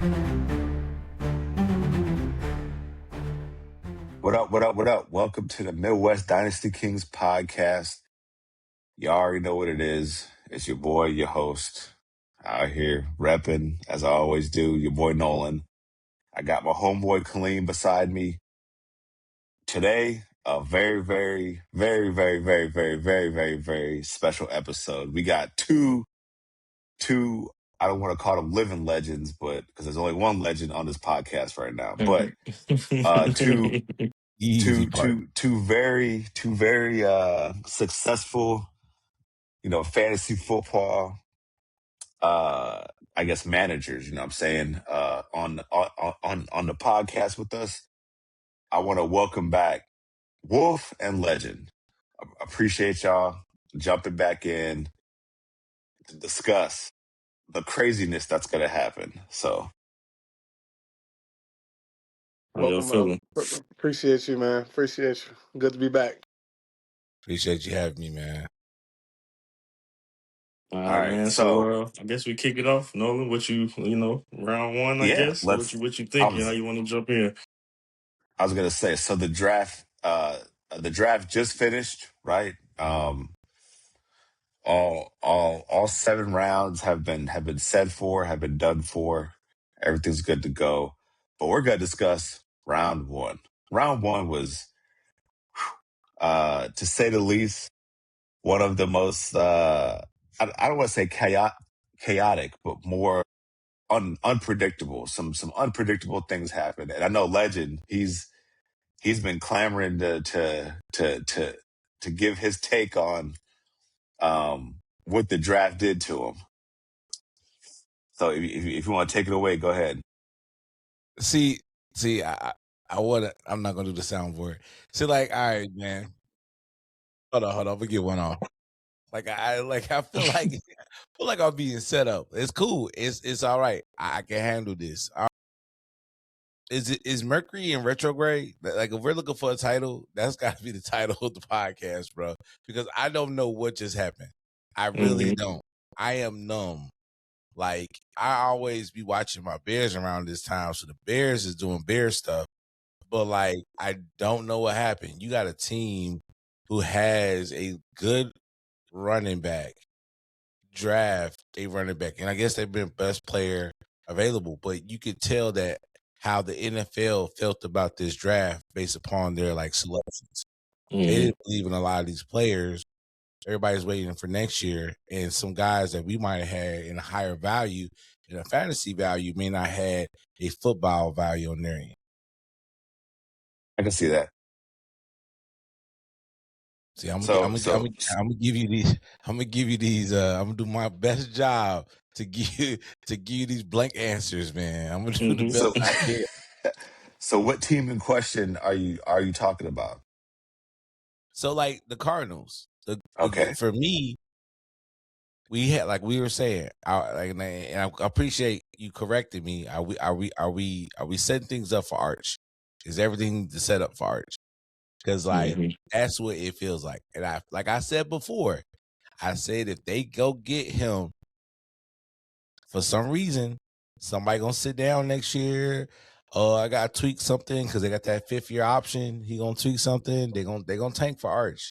What up, what up, what up? Welcome to the Midwest Dynasty Kings podcast. You already know what it is. It's your boy, your host, out here repping, as I always do, your boy Nolan. I got my homeboy Kaleem beside me. Today, a very, very, very, very, very, very, very, very, very special episode. We got two, I don't want to call them living legends, but because there's only one legend on this podcast right now. But two Easy part. two very successful, fantasy football I guess managers, you know what I'm saying, on the podcast with us. I want to welcome back Wolf and Legend. Appreciate y'all jumping back in to discuss the craziness that's going to happen. So, How y'all Welcome, feeling? Appreciate you, man. Appreciate you. Good to be back. Appreciate you having me, man. All all right, right. man. So, So I guess we kick it off. Nolan, what round one, I yeah, guess. So what you thinking? How you want to jump in? I was going to say, so the draft just finished, right? All 7 rounds have been said for, have been done for. Everything's good to go. But we're gonna discuss round one. Round one was, to say the least, one of the most I don't want to say chaotic, but more unpredictable. Some unpredictable things happened. And I know Legend, he's been clamoring to give his take on what the draft did to him. So if you want to take it away, go ahead. See, I'm not gonna do the soundboard. See, like, all right, man. Hold on. I'm gonna get one off. I feel like I'm being set up. It's cool. It's all right. I can handle this. Is Mercury in retrograde? Like, if we're looking for a title, that's got to be the title of the podcast, bro. Because I don't know what just happened. I really don't. I am numb. Like, I always be watching my Bears around this time, so the Bears is doing Bear stuff. But, like, I don't know what happened. You got a team who has a good running back, draft a running back, and I guess they've been best player available. But you could tell that how the NFL felt about this draft based upon their, like, selections. They didn't believe in a lot of these players. Everybody's waiting for next year, and some guys that we might have had in a higher value, in a fantasy value, may not have a football value on their end. I can see that. See, I'm gonna give you these. I'm gonna give you these. I'm gonna do my best job to give you these blank answers, man. I'm gonna do the best I can. So, what team in question are you talking about? So, like, the Cardinals. Okay. For me, we had, like we were saying, and I appreciate you correcting me. Are we setting things up for Arch? Is everything set up for Arch? Because, like, that's what it feels like. And like I said before, I said if they go get him, for some reason, somebody gonna sit down next year. I gotta tweak something because they got that 5th-year option. He gonna tweak something. They gonna tank for Arch.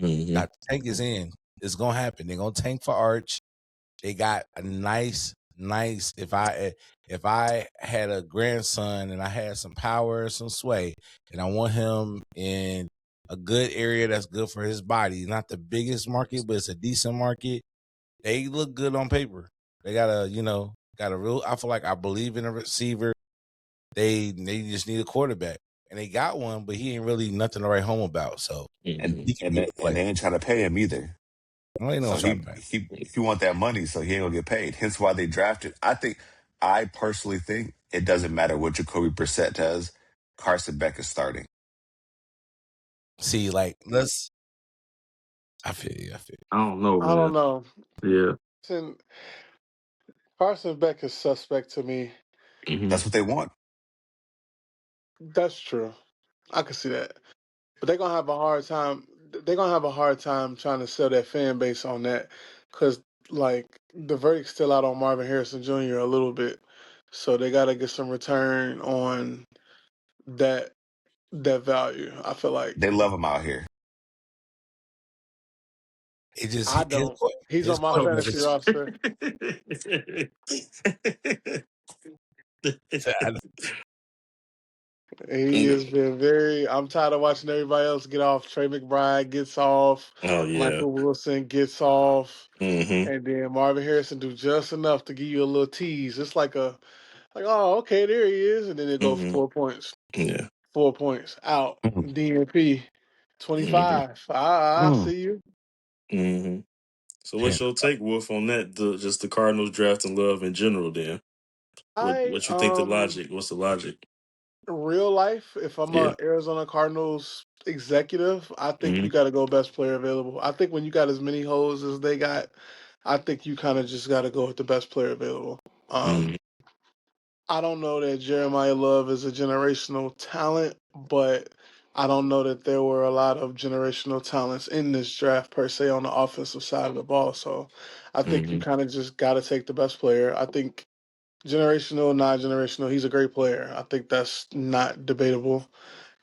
Not the tank is in. It's gonna happen. They're gonna tank for Arch. They got a nice. If I had a grandson and I had some power, some sway, and I want him in a good area that's good for his body, not the biggest market, but it's a decent market. They look good on paper. They got a real. I feel like I believe in a receiver. They just need a quarterback, and they got one, but he ain't really nothing to write home about. So, and they ain't trying to pay him either. No, so he want that money, so he ain't gonna get paid. Hence why they drafted. I personally think it doesn't matter what Jacoby Brissett does. Carson Beck is starting. See, like, I feel you. I don't know, man. I don't know. Yeah. Carson Beck is suspect to me. That's what they want. That's true. I can see that. But they're gonna have a hard time. They're gonna have a hard time trying to sell that fan base on that, because, like, the verdict's still out on Marvin Harrison Jr. a little bit. So they got to get some return on that value. I feel like They love him out here. It just I don't. He's his on my quarterback fantasy is. roster. He has been very. I'm tired of watching everybody else get off. Trey McBride gets off. Oh yeah. Michael Wilson gets off. Mm-hmm. And then Marvin Harrison do just enough to give you a little tease. It's like oh, okay, there he is. And then they go for Mm-hmm. 4 points. Yeah. 4 points out. Mm. DNP, Mm-hmm. 25. I Mm. see you. Mm-hmm. So what's your take, Wolf, on that? Just the Cardinals drafting Love in general, then? I What you think the logic? What's the logic? real life, if I'm Yeah. a Arizona Cardinals executive, I think Mm-hmm. you got to go best player available. I think when you got as many holes as they got, I think you kind of just got to go with the best player available. Mm-hmm. I don't know that Jeremiah Love is a generational talent, but I don't know that there were a lot of generational talents in this draft per se on the offensive side of the ball. So I think you Mm-hmm. kind of just got to take the best player. I think generational, non-generational, he's a great player. I think that's not debatable.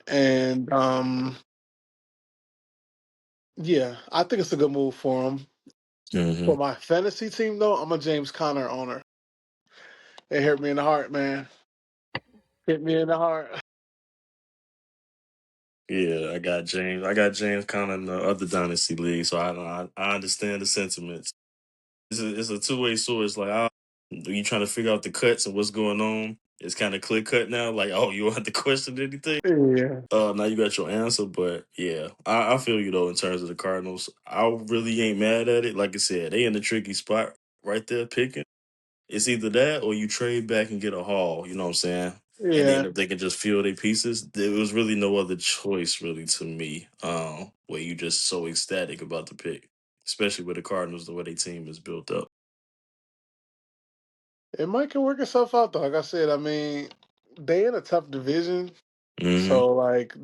And yeah, I think it's a good move for him. Mm-hmm. For my fantasy team, though, I'm a James Conner owner. It hurt me in the heart, man. Hit me in the heart. Yeah, I got James. I got James kind of in the other dynasty league, so I understand the sentiments. It's a two-way sword. It's like, you trying to figure out the cuts and what's going on. It's kind of clear cut now. Like, oh, you don't have to question anything. Yeah. Now you got your answer, but yeah, I feel you though in terms of the Cardinals. I really ain't mad at it. Like I said, they in the tricky spot right there picking. It's either that or you trade back and get a haul. You know what I'm saying? And then Yeah. if they can just fill their pieces, there was really no other choice really to me. Where you just so ecstatic about the pick, especially with the Cardinals, the way their team is built up. It might can work itself out though. Like I said, I mean, they in a tough division. Mm-hmm. So like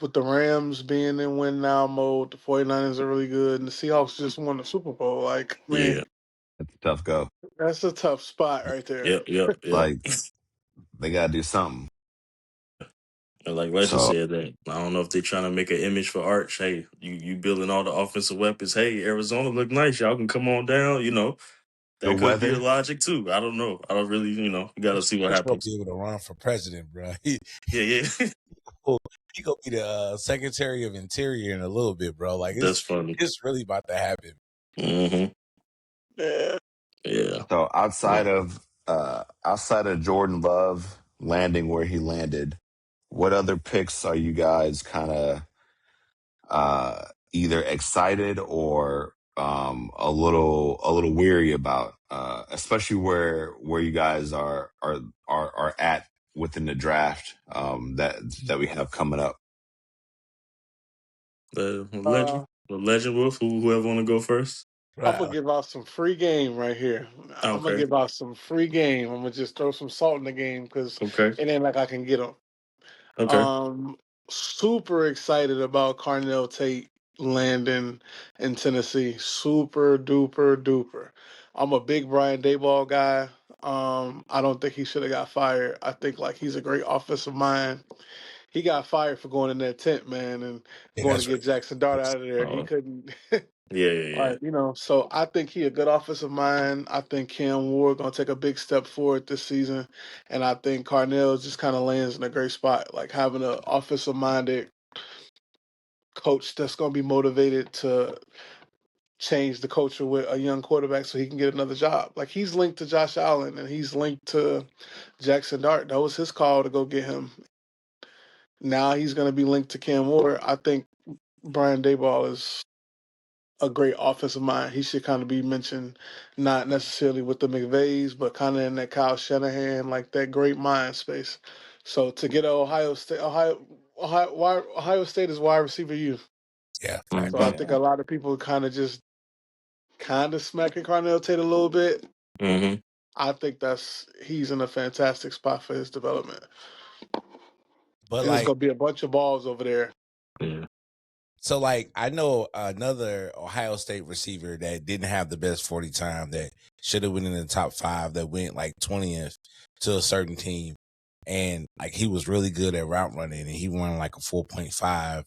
with the Rams being in win now mode, the 49ers are really good, and the Seahawks just won the Super Bowl. Like, man, Yeah. That's a tough go. that's a tough spot right there. Yep. Yep. Yep. Like they gotta do something. And like Legend So said, that I don't know if they're trying to make an image for Arch. Hey, you building all the offensive weapons. Hey, Arizona look nice. Y'all can come on down. the That could be a weather. logic too. I don't know. I don't really, you got to see what He's gonna happens. be able to run for president, bro. Yeah, yeah. He gonna be the Secretary of Interior in a little bit, bro. Like That's funny. it's really about to happen. Mm-hmm. Yeah. Yeah. So Yeah. outside of Jordan Love landing where he landed, what other picks are you guys kind of either excited or a little weary about, especially where you guys are at within the draft that we have coming up. The Uh, legend. The legend Wolf. Whoever want to go first. I'm gonna Right. give out some free game right here. I'm gonna Okay. give out some free game. I'm gonna just throw some salt in the game because Okay. it ain't like I can get them. Okay. Um, Super excited about Carnell Tate landing in Tennessee. Super duper duper. I'm a big Brian Dayball guy. I don't think he should have got fired. I think like he's a great offensive mind. He got fired for going in that tent, man, and Yeah, going to that's get Jackson Dart out of there. He Oh. couldn't. Yeah. Yeah. Yeah. Like, so I think he a good offensive mind. I think Cam Ward gonna take a big step forward this season, and I think Carnell just kind of lands in a great spot, like having an offensive minded coach that's gonna be motivated to change the culture with a young quarterback so he can get another job. Like he's linked to Josh Allen and he's linked to Jackson Dart. That was his call to go get him. Now he's gonna be linked to Cam Ward. I think Brian Dayball is a great offensive mind. He should kind of be mentioned, not necessarily with the McVays, but kind of in that Kyle Shanahan, like that great mind space. So to get Ohio State, Ohio State is wide receiver U. yeah, fact. So I Mm-hmm. think a lot of people kind of just smacking Carnell Tate a little bit. Mm-hmm. I think he's in a fantastic spot for his development. But And there's like, gonna be a bunch of balls over there. Yeah. so like, I know another Ohio State receiver that didn't have the best 40 time that should have been in the top 5 that went like 20th to a certain team. And like he was really good at route running, and he won like a 4.5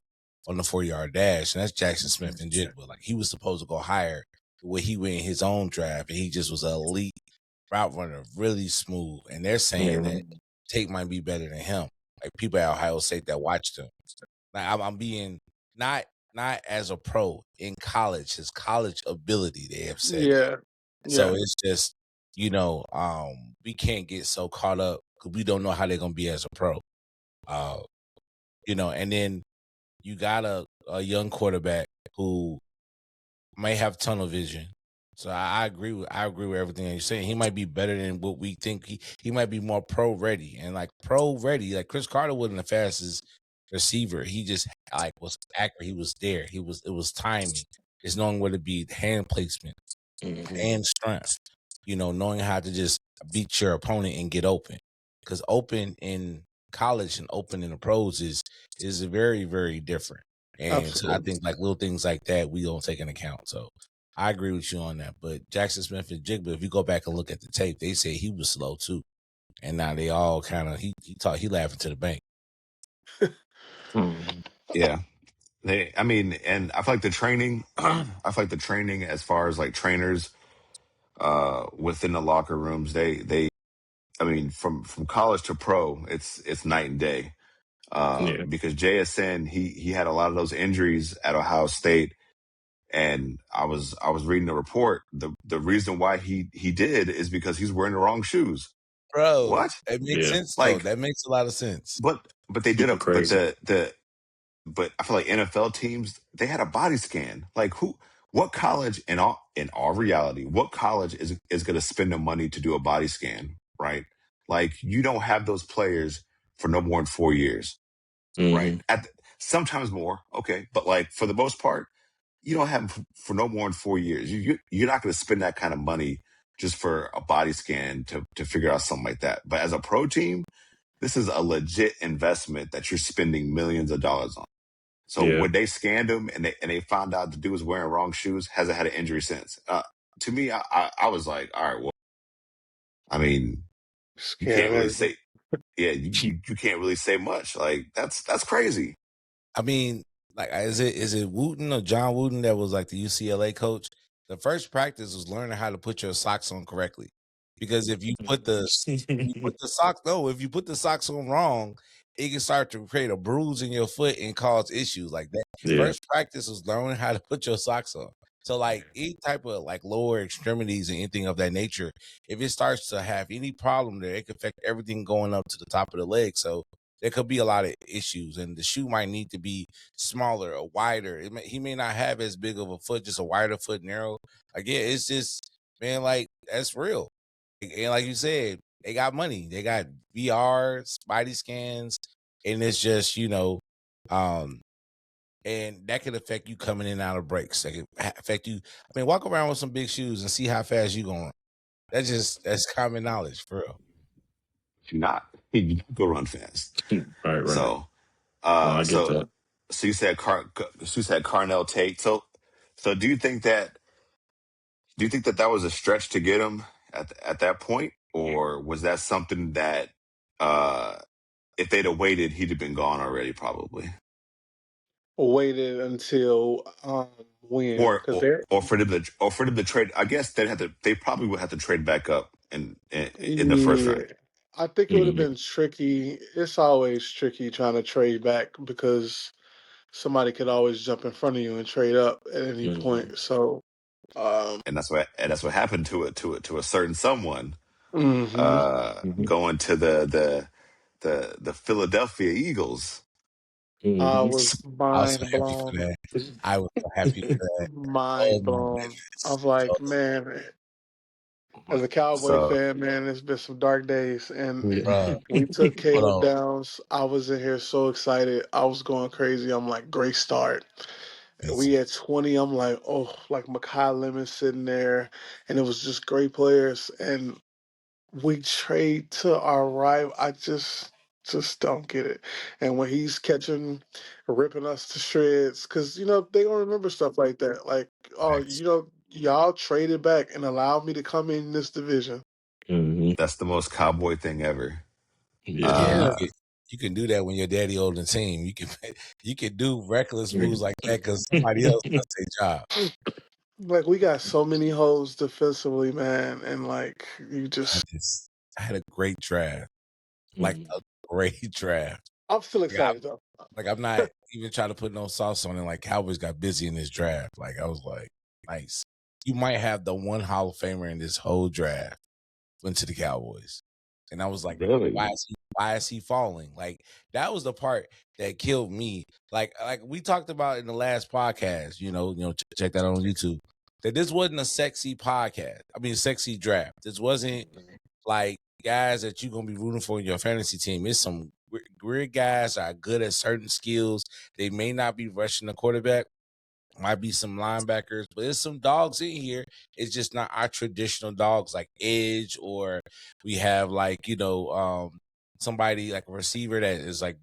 on the 4-yard dash. And that's Jackson Smith and Jigba. Like he was supposed to go higher where he went in his own draft, and he just was an elite route runner, really smooth. And they're saying that Tate might be better than him. Like people at Ohio State that watched him. Like I'm being not as a pro in college, his college ability, they have said. Yeah. So it's just, we can't get so caught up because we don't know how they're gonna be as a pro. And then you got a young quarterback who may have tunnel vision. So I agree with everything that you're saying. He might be better than what we think. He might be more pro ready, and like pro ready, like Chris Carter wasn't the fastest receiver. He just like was accurate. He was there. It was timing. It's knowing where to be, hand placement, and strength. Knowing how to just beat your opponent and get open. Because open in college and open in the pros is very, very different. And so I think like little things like that we don't take into account. So I agree with you on that. But Jackson Smith and Jigba, if you go back and look at the tape, they say he was slow too. And now they all kind of he laughing to the bank. Yeah. And I feel like the training, as far as like trainers within the locker rooms, from college to pro, it's night and day. Because JSN, he had a lot of those injuries at Ohio State. And I was reading the report. The reason why he did is because he's wearing the wrong shoes. Bro, What? it makes sense though. Like, that makes a lot of sense. But they did Crazy. but I feel like NFL teams, they had a body scan. Like what college in all reality, what college is going to spend the money to do a body scan, right? Like you don't have those players for no more than 4 years, right? Sometimes more, okay, but like for the most part, you don't have them for no more than 4 years. You're not going to spend that kind of money just for a body scan to figure out something like that. But as a pro team, this is a legit investment that you're spending millions of dollars on. So when they scanned him and they found out the dude was wearing wrong shoes, hasn't had an injury since. To me, I was like, all right, well, I mean, you can't really say, you can't really say much. Like that's crazy. I mean, like, is it Wooten or John Wooten that was like the UCLA coach? The first practice was learning how to put your socks on correctly, because if you put the socks on wrong, it can start to create a bruise in your foot and cause issues like that. First practice was learning how to put your socks on. So like any type of like lower extremities and anything of that nature, if it starts to have any problem there, it can affect everything going up to the top of the leg. So there could be a lot of issues, and the shoe might need to be smaller or wider. He may not have as big of a foot, just a wider foot, narrow. Like, yeah, it's just, man, like, that's real. And like you said, they got money. They got VR, body scans, and it's just, and that could affect you coming in and out of breaks. That could affect you. I mean, walk around with some big shoes and see how fast you going. That's common knowledge, for real. You're not. You go run fast. Right. So, I get that. So you said Carnell Tate. So do you think that was a stretch to get him at that point, or was that something that if they'd have waited, he'd have been gone already, probably? Waited until when? Or Because for them to trade. I guess they probably would have to trade back up in the first yeah, round. I think it would have been tricky. It's always tricky trying to trade back because somebody could always jump in front of you and trade up at any point. So, And that's what happened to a certain someone going to the Philadelphia Eagles. I was I was so mind happy for blown. that. I was so happy for that. Mind Oh my blown. I was goodness. like, man, as a Cowboy So fan, man, it's been some dark days. And Bruh, we took hold Caleb on. Downs. I was in here so excited. I was going crazy. I'm like, great start. We had 20. I'm like, oh, like Makai Lemon sitting there. And it was just great players. And we trade to our rival. I just don't get it. And when he's ripping us to shreds, because they don't remember stuff like that. Like, oh, Facts. y'all traded back and allowed me to come in this division. Mm-hmm. That's the most cowboy thing ever. Yeah. Yeah, Yeah. you can do that when your daddy owns the team. You can do reckless moves like that because somebody else does their job. Like, we got so many holes defensively, man, and like you just I had a great draft, like a great draft. I'm still Like, excited though. I'm not even trying to put no sauce on it. Like Cowboys got busy in this draft. Like I was like, nice. You might have the one Hall of Famer in this whole draft went to the Cowboys, and I was like, Really? why is he falling? Like that was the part that killed me. Like we talked about in the last podcast. Check that out on YouTube. That this wasn't a sexy podcast. I mean, sexy draft. This wasn't like guys that you're gonna be rooting for in your fantasy team. It's some weird guys that are good at certain skills. They may not be rushing the quarterback, might be some linebackers, but there's some dogs in here. It's just not our traditional dogs like edge, or we have somebody like a receiver that is like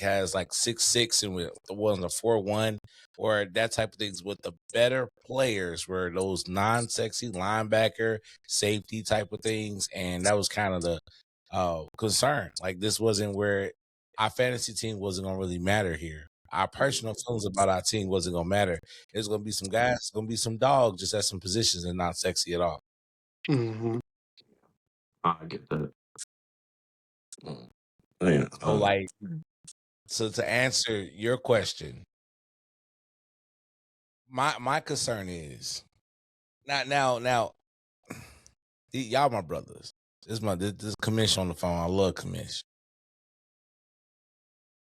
has like 6'6" and with the ones a 4'1", or that type of things. With the better players were those non-sexy linebacker, safety type of things, and that was kind of the concern. Like this wasn't where our fantasy team wasn't gonna really matter here. Our personal feelings about our team wasn't gonna matter. There's gonna be some guys, gonna be some dogs just at some positions and not sexy at all. Mm-hmm. I get that. Yeah. So to answer your question, my concern is now y'all my brothers. This commission on the phone. I love commission.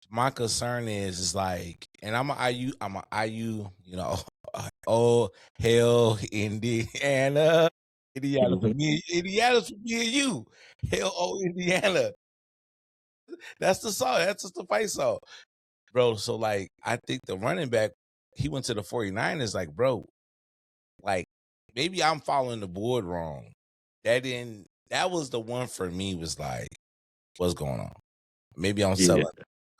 My concern is like, and I'm a IU, oh hell, Indiana for me, Indiana's for me and you. Hell, Indiana. That's the song. That's just the fight song, bro. So like, I think the running back, he went to the 49ers. Like, bro, like maybe I'm following the board wrong. That was the one for me. Was like, what's going on? Maybe I'm selling.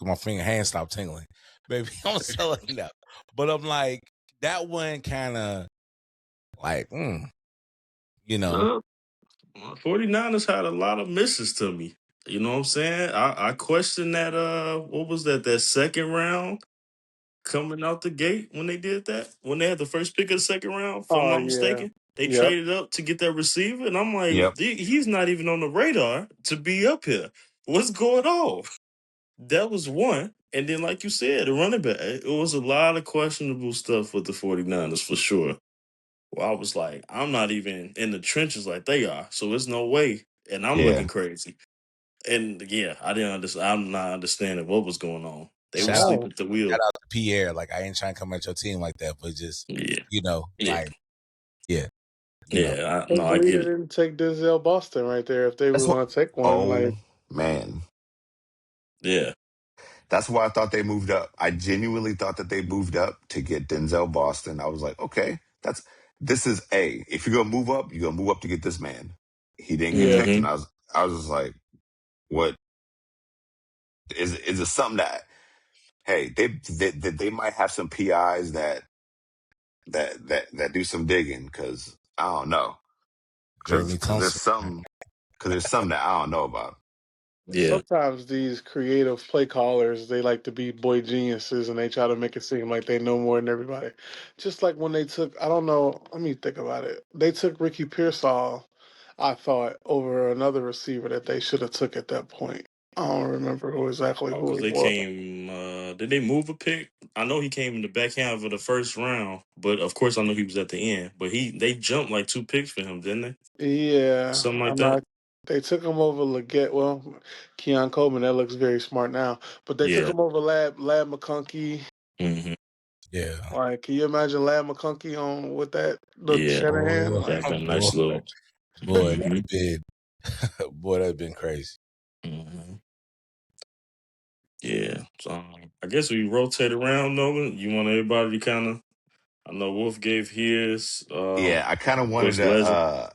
My hand stopped tingling. Maybe I'm selling that. But I'm like, that one kind of like, 49ers had a lot of misses to me. You know what I'm saying? I question that what was that second round coming out the gate when they did that? When they had the first pick of the second round, if I'm Oh not yeah. mistaken. They Yep. traded up to get that receiver, and I'm like, Yep. he's not even on the radar to be up here. What's going on? That was one. And then, like you said, the running back, it was a lot of questionable stuff with the 49ers for sure. Well, I was like, I'm not even in the trenches like they are, so there's no way. And I'm looking Yeah. crazy. And yeah, I didn't understand. I'm not understanding what was going on. They were shout out, sleeping at the wheel. shout out to Pierre. Like, I ain't trying to come at your team like that, but just, Yeah, like, yeah, yeah. Can't I believe get they it. didn't take Denzel Boston right there if they That's was what. gonna take one. Oh Like, man, Yeah, that's why I thought they moved up. I genuinely thought that they moved up to get Denzel Boston. I was like, okay, this is a. If you're gonna move up, you're gonna move up to get this man. He didn't get yeah. picked, mm-hmm. and I was just like, what is it? Something that hey, they might have some PIs that do some digging because I don't know Jeremy Thompson. because there's something that I don't know about. Yeah. Sometimes these creative play callers, they like to be boy geniuses and they try to make it seem like they know more than everybody. Just like when they took, I don't know, let me think about it. They took Ricky Pearsall, I thought, over another receiver that they should have took at that point. I don't remember exactly Oh, who because it they was. came. Did they move a pick? I know he came in the back half of the first round, but of course I know he was at the end. But they jumped like 2 picks for him, didn't they? Yeah, Something like I'm that. not. They took him over Leggett. Well, Keon Coleman, that looks very smart now. But they took Yeah. him over Lab McConkey. Mm-hmm. Yeah. Like, can you imagine Lab McConkey on with that the Yeah. Shanahan? Oh, That Like, got a boy, nice little. boy, Mm-hmm. that'd been crazy. Mm-hmm. Yeah. So I guess we rotate around, Nolan. You want everybody to kind of. I know Wolf gave his. Yeah, I kind of Of wanted course, to. Legend. I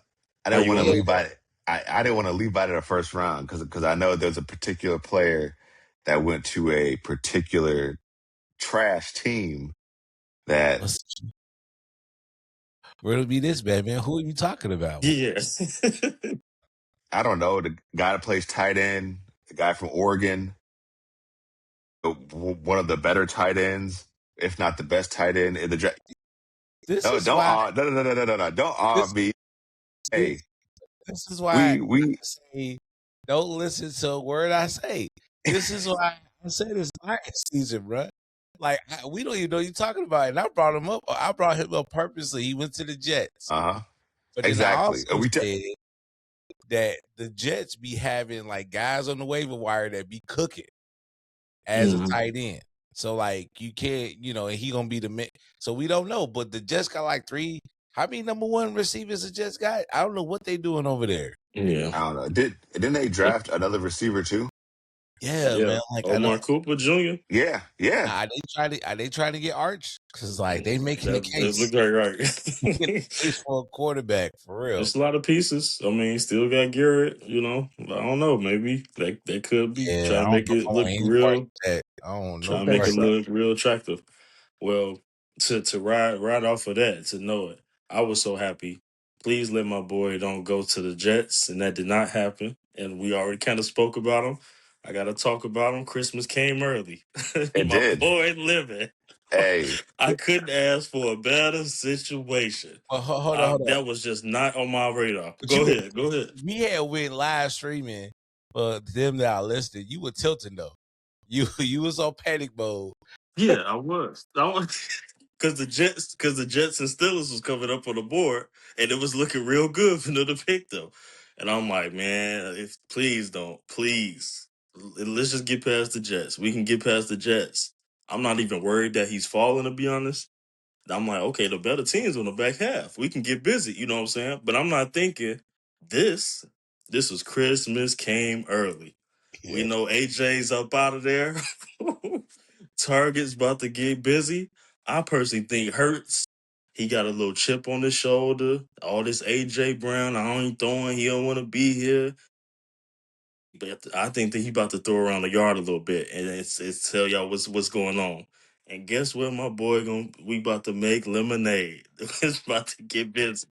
How didn't you want to want to? leave by. I didn't want to leave by the first round because I know there's a particular player that went to a particular trash team that Riddle be this bad, man. Who are you talking about? Yeah. I don't know. The guy that plays tight end, the guy from Oregon, one of the better tight ends, if not the best tight end in the draft. This No, is why. no. Don't on This, me. Hey, this is why I we say don't listen to a word I say. This is why I said it's Lions season, bro. Like we don't even know you're talking about it. And I brought him up. I brought him up purposely. He went to the Jets, but then I exactly. also said that the Jets be having like guys on the waiver wire that be cooking as a tight end. So like you can't, and he gonna be the man. So we don't know. But the Jets got like 3. How many number 1 receivers the Jets got? I don't know what they doing over there. Yeah. I don't know. Didn't they draft another receiver too? Yeah, man. Like I Omar don't. Cooper Jr. Yeah. Are they trying to get Arch? Because like they making the That case. look right. Making the case for a quarterback for real. There's a lot of pieces. I mean, still got Garrett. I don't know. Maybe that could be Yeah, trying to I don't make know if it I look want any part real. of that. I don't know. Trying to make Part it of that. look real attractive. Well, to ride off of that, to know it, I was so happy. Please let my boy don't go to the Jets, and that did not happen. And we already kind of spoke about him. I got to talk about him. Christmas came early. It My did. boy living. Hey, I couldn't ask for a better situation. Hold on. That was just not on my radar. But Go ahead. we had went live streaming for them that are listed. You were tilting though. You was on panic mode. Yeah, I was. Because the Jets and Steelers was coming up on the board, and it was looking real good for them to pick them. And I'm like, man, please don't, please, let's just get past the Jets. We can get past the Jets. I'm not even worried that he's falling, to be honest. I'm like, okay, the better team's on the back half. We can get busy, you know what I'm saying? But I'm not thinking this. This was Christmas came early. We Yeah. know AJ's up out of there. Target's about to get busy. I personally think Hurts. He got a little chip on his shoulder. All this AJ Brown, I ain't throwing. He don't want to be here. But I think that he about to throw around the yard a little bit, and it's tell y'all what's going on. And guess what, my boy? We about to make lemonade. It's about to get busy.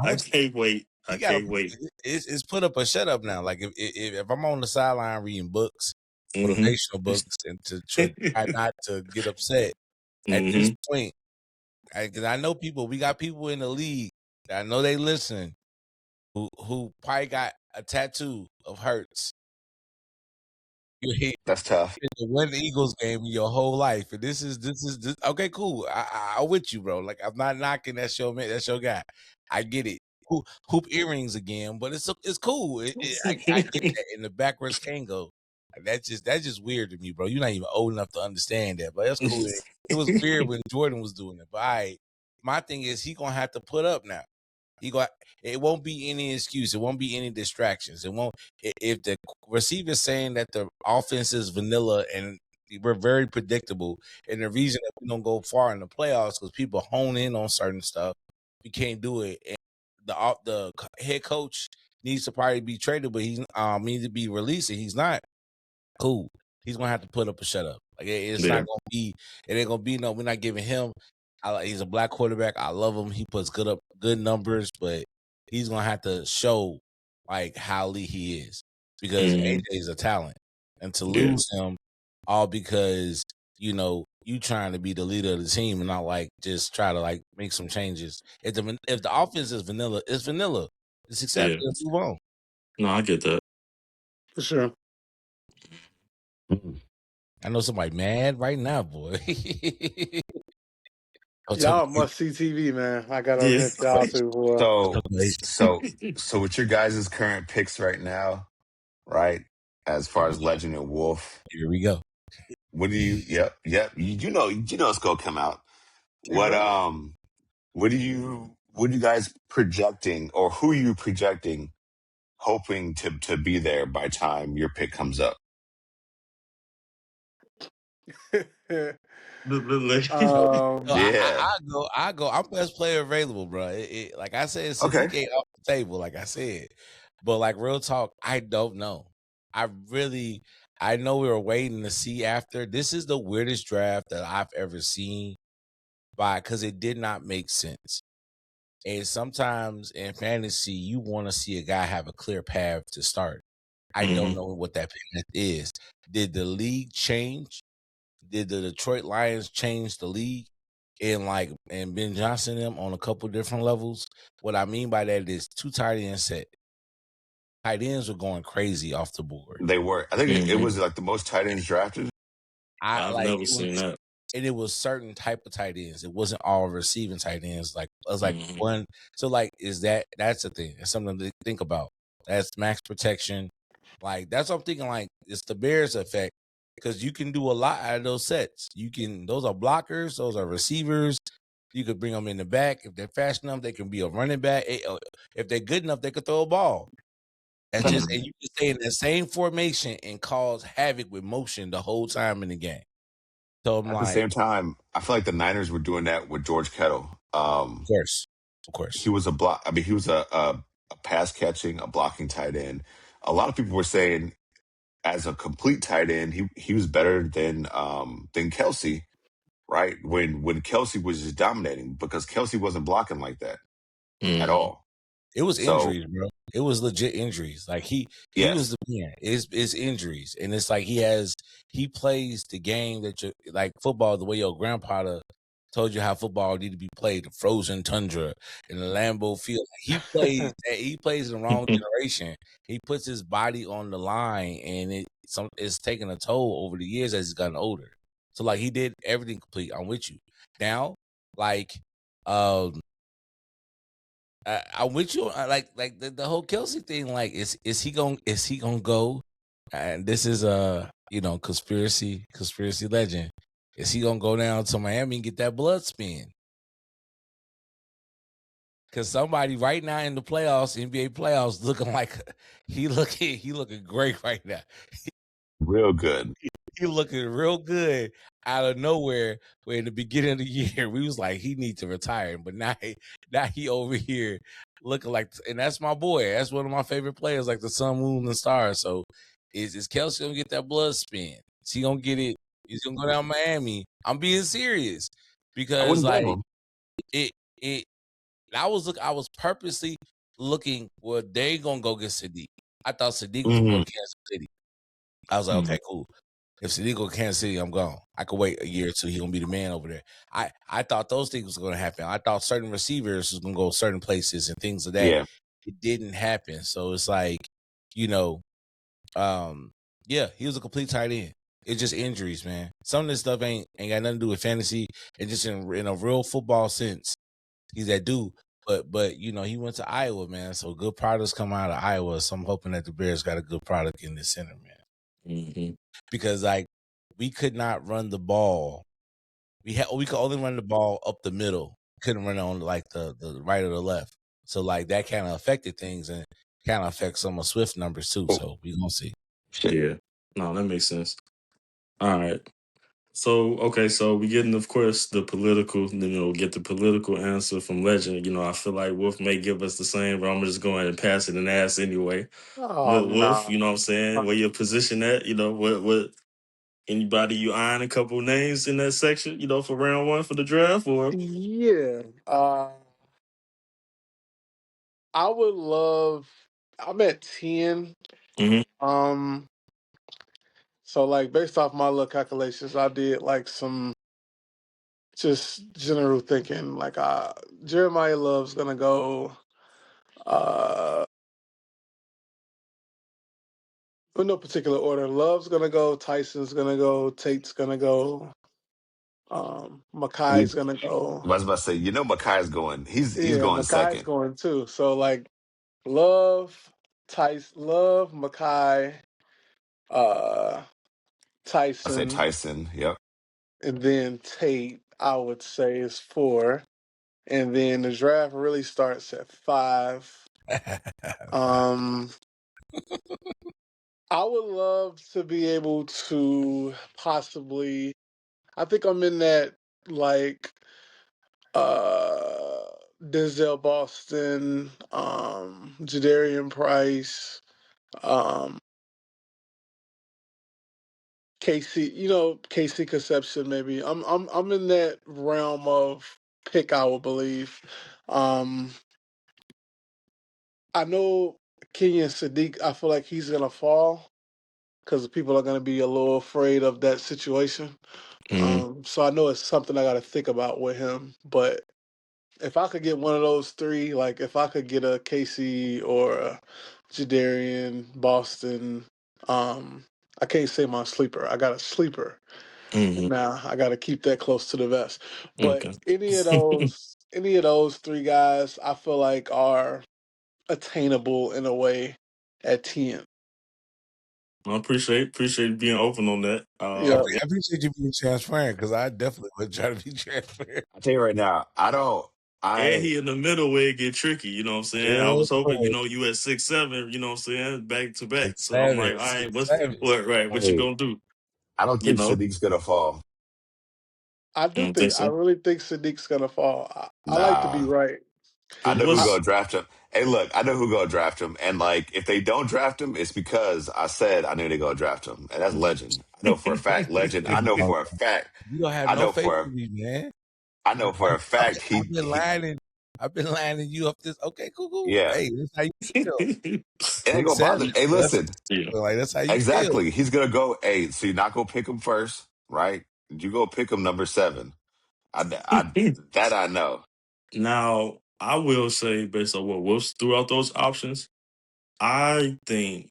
I can't wait. I You gotta. can't wait. It's put up or shut up now. Like if I'm on the sideline reading books, Mm-hmm. motivational books, and to try not to get upset at this Mm-hmm. point, because I know people. We got people in the league that I know they listen who probably got a tattoo of Hurts. You hate that's tough. to win the Eagles game in your whole life, and this is okay. Cool, I with you, bro. Like I'm not knocking that show, man. That's your guy. I get it. Hoop earrings again, but it's cool. I get that. And the backwards Kango, like, that's just weird to me, bro. You're not even old enough to understand that, but that's cool. It was weird when Jordan was doing it, but my thing is he gonna have to put up now. It won't be any excuse. It won't be any distractions. It won't. If the receiver's saying that the offense is vanilla and we're very predictable, and the reason that we don't go far in the playoffs because people hone in on certain stuff, we can't do it. And the head coach needs to probably be traded, but he's needs to be released, and he's not. Cool. He's gonna have to put up a shut up. Like it's not gonna be. It ain't gonna be no. We're not giving him. He's a black quarterback. I love him. He puts good numbers, but he's gonna have to show like how elite he is because AJ is a talent, and to lose him all because you trying to be the leader of the team and not like just try to like make some changes. If the offense is vanilla, it's vanilla. It's accepted. Yeah. Move on. No, I get that. For sure. I know somebody mad right now, boy. Y'all must see TV, man. I gotta admit, y'all too, boy. So with your guys' current picks right now, right? As far as Legend and Wolf, Here we go. what do you? Yep. You know it's gonna come out. What Exactly. what do you guys projecting, or who are you projecting, hoping to be there by time your pick comes up? Yeah. I go. I'm best player available, bro. Like I said, Okay. Sadiq ain't off the table, like I said. But like real talk, I don't know. I know we were waiting to see after. This is the weirdest draft that I've ever seen because it did not make sense. And sometimes in fantasy, you want to see a guy have a clear path to start. I don't know what that path is. Did the league change? Did the Detroit Lions change the league? And Ben Johnson them on a couple different levels. What I mean by that is 2 tight end set. Tight ends were going crazy off the board. They were. I think it was like the most tight ends drafted. I've never seen that. And it was certain type of tight ends. It wasn't all receiving tight ends. Like it was like one. So like, that's the thing. It's something to think about. That's max protection. Like that's what I'm thinking. Like it's the Bears effect because you can do a lot out of those sets. Those are blockers. Those are receivers. You could bring them in the back if they're fast enough. They can be a running back. If they're good enough, they could throw a ball. That's just, and you can stay in the same formation and cause havoc with motion the whole time in the game. So I'm At like, the same time, I feel like the Niners were doing that with George Kittle. Of course. He was a block. I mean, he was a pass catching, a blocking tight end. A lot of people were saying, as a complete tight end, he was better than Kelsey, right? When Kelsey was just dominating because Kelsey wasn't blocking like that at all. It was So, injuries, bro. It was legit injuries. Like he yes. was the man. It's injuries, and it's like he plays the game that you like football the way your grandpa told you how football need to be played, the frozen tundra and the Lambeau Field. He plays in the wrong generation. He puts his body on the line, and it's taking a toll over the years as he's gotten older. So like he did everything complete. I'm with you. Now, like I'm with you. Like the whole Kelsey thing. Like, is he gonna go? And this is conspiracy legend. Is he gonna go down to Miami and get that blood spin? Because somebody right now in the playoffs, NBA playoffs, looking like he looking great right now. Real good. He looking real good out of nowhere. Where in the beginning of the year we was like he needs to retire, but now he over here looking like, and that's my boy. That's one of my favorite players, like the sun, moon, and stars. So is Kelsey gonna get that blood spin? Is he gonna get it? He's gonna go down Miami. I'm being serious because like it. I was purposely looking where they gonna go get Sadiq. I thought Sadiq was gonna go to Kansas City. I was like, okay, cool. If Sadiq go to Kansas City, I'm gone. I could wait a year or two. He gonna be the man over there. I thought those things was gonna happen. I thought certain receivers was gonna go certain places and things of that. Yeah. It didn't happen. So it's like, he was a complete tight end. It's just injuries, man. Some of this stuff ain't got nothing to do with fantasy. And just in a real football sense, he's that dude. But he went to Iowa, man. So good products come out of Iowa. So I'm hoping that the Bears got a good product in the center, man. Because like we could not run the ball. We could only run the ball up the middle. Couldn't run on like the right or the left. So like that kind of affected things and kind of affects some of Swift numbers too. So we gonna see. Yeah. No, that makes sense. All right. So we getting, of course, the political, get the political answer from Legend. I feel like Wolf may give us the same, but I'm just going and pass it and ask anyway. Oh, Wolf, no. you know what I'm saying? Where your position at? What anybody you eyeing a couple names in that section, for round 1 for the draft, or? Yeah. I would love. I'm at 10. So like based off my little calculations, I did like some just general thinking. Like Jeremiyah Love's gonna go. In no particular order. Love's gonna go. Tyson's gonna go. Tate's gonna go. Makai's gonna go. I was about to say, Makai's going. He's going Makai's second. going too. So like Love, Love, Makai, I say Tyson, Tyson. Yep. and then Tate, I would say is 4. And then the draft really starts at 5. I would love to be able to possibly. I think I'm in that like Denzel Boston, Jadarian Price, KC, KC Conception maybe. I'm in that realm of pick, I would believe. I know Kenyon Sadiq, I feel like he's going to fall because people are going to be a little afraid of that situation. So I know it's something I got to think about with him. But if I could get one of those three, like if I could get a KC or a Jadarian, Boston, I can't say my sleeper. I got a sleeper. Mm-hmm. Now I got to keep that close to the vest. But Okay. any of those three guys, I feel like are attainable in a way at 10. I appreciate you being open on that. Yeah. I appreciate you being transparent because I definitely would try to be transparent. I'll tell you right now, And I he in the middle where it get tricky, you know what I'm saying? I Yeah, was hoping, right. you at 6'7", you know what I'm saying, back to back. So I'm 6'7", like, all right, six what you hey, gonna do? I don't You think know? Sadiq's gonna fall. You don't think I so? really think Sadiq's gonna fall. I like to be Nah. right. I know who's I, What's gonna draft him. Hey, look, I know who's gonna draft him. And like if they don't draft him, it's because I said I knew they're gonna draft him. And that's legend. I know for a fact, legend. I know for a fact. You don't have I no know faith for a in me, man. I know for a fact I've been lining. I've been lining you up this. Okay, cool. yeah. Hey, that's how you feel. It ain't gonna 6'7". bother. Hey, That's listen. Yeah. like that's how you feel. Exactly. He's gonna go. Hey, so you're not gonna pick him first, right? You go pick him number 7. I that I know. Now, I will say, based on what was throughout those options, I think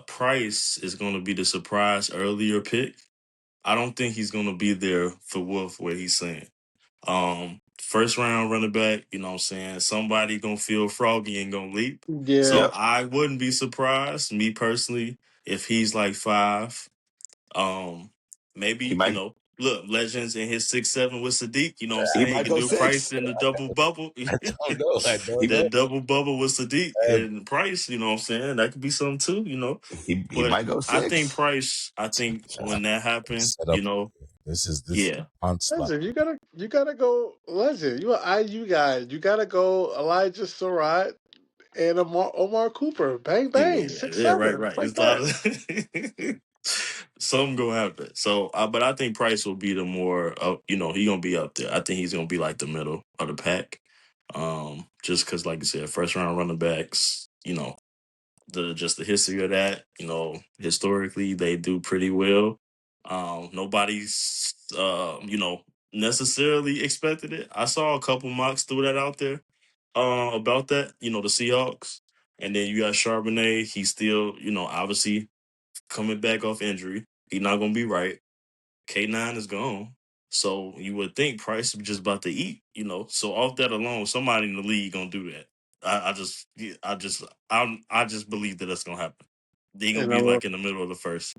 Price is going to be the surprise earlier pick. I don't think he's going to be there for Wolf where he's saying. First round running back, you know what I'm saying? Somebody going to feel froggy and going to leap. yeah, So Yep. I wouldn't be surprised, me personally, if he's like 5. Um, He Maybe, might look, Legends in his 6'7" with Sadiq, you know what I'm he saying? He might can go do Price 6. in the double bubble. I don't know. I don't He know. That double bubble with Sadiq Uh, and Price, you know what I'm saying? That could be something too. he But might go I think 6. Price, I think when that happen, Set up. This is yeah. onslaught. Legend, you gotta go Legend. You an IU guy. You gotta go Elijah Surratt and Omar Cooper. Bang bang, six Yeah, right, seven, right. like It's a lot that. of something gonna happen. So, but I think Price will be the more, he gonna be up there. I think he's gonna be like the middle of the pack. Just because, like you said, first round running backs, the history of that, historically they do pretty well. Nobody's, necessarily expected it. I saw a couple mocks through that out there, about that, the Seahawks. And then you got Charbonnet. He's still, obviously coming back off injury. He's not going to be right. K9 is gone. So you would think Price is just about to eat. So off that alone, somebody in the league going to do that. I just believe that that's going to happen. They're going to And be I'm a, like in the middle of the first.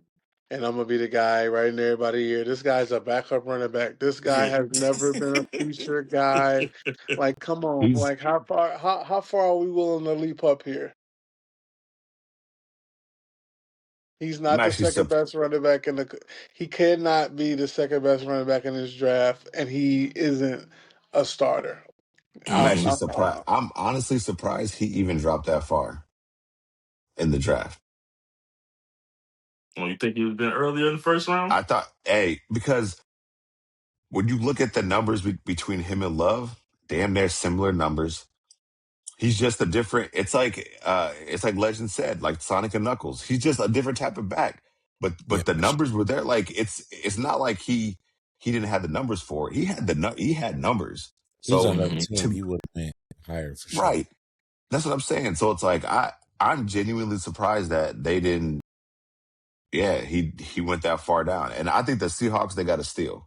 and I'm gonna be the guy right in everybody's ear. This guy's a backup running back. This guy Yeah. has never been a feature guy. Like, come on. He's Like, how far are we willing to leap up here? He's I'm not the actually second sup- best running back in the. He cannot be the second best running back in this draft, and he isn't a starter. I'm I'm, Hmm. actually I'm, surprised. I'm honestly surprised he even dropped that far in the draft. Well, you think he was been earlier in the first round? I thought, hey, because when you look at the numbers between him and Love, damn, they're similar numbers. He's just a different. It's like Legend said, like Sonic and Knuckles. He's just a different type of back. Yeah, But the numbers were there. Like it's not like he didn't have the numbers for it. He had numbers. he's on So another Hmm. team. to He would have been higher for sure. right, that's what I'm saying. So it's like I'm genuinely surprised that they didn't. Yeah, he went that far down, and I think the Seahawks they got a steal.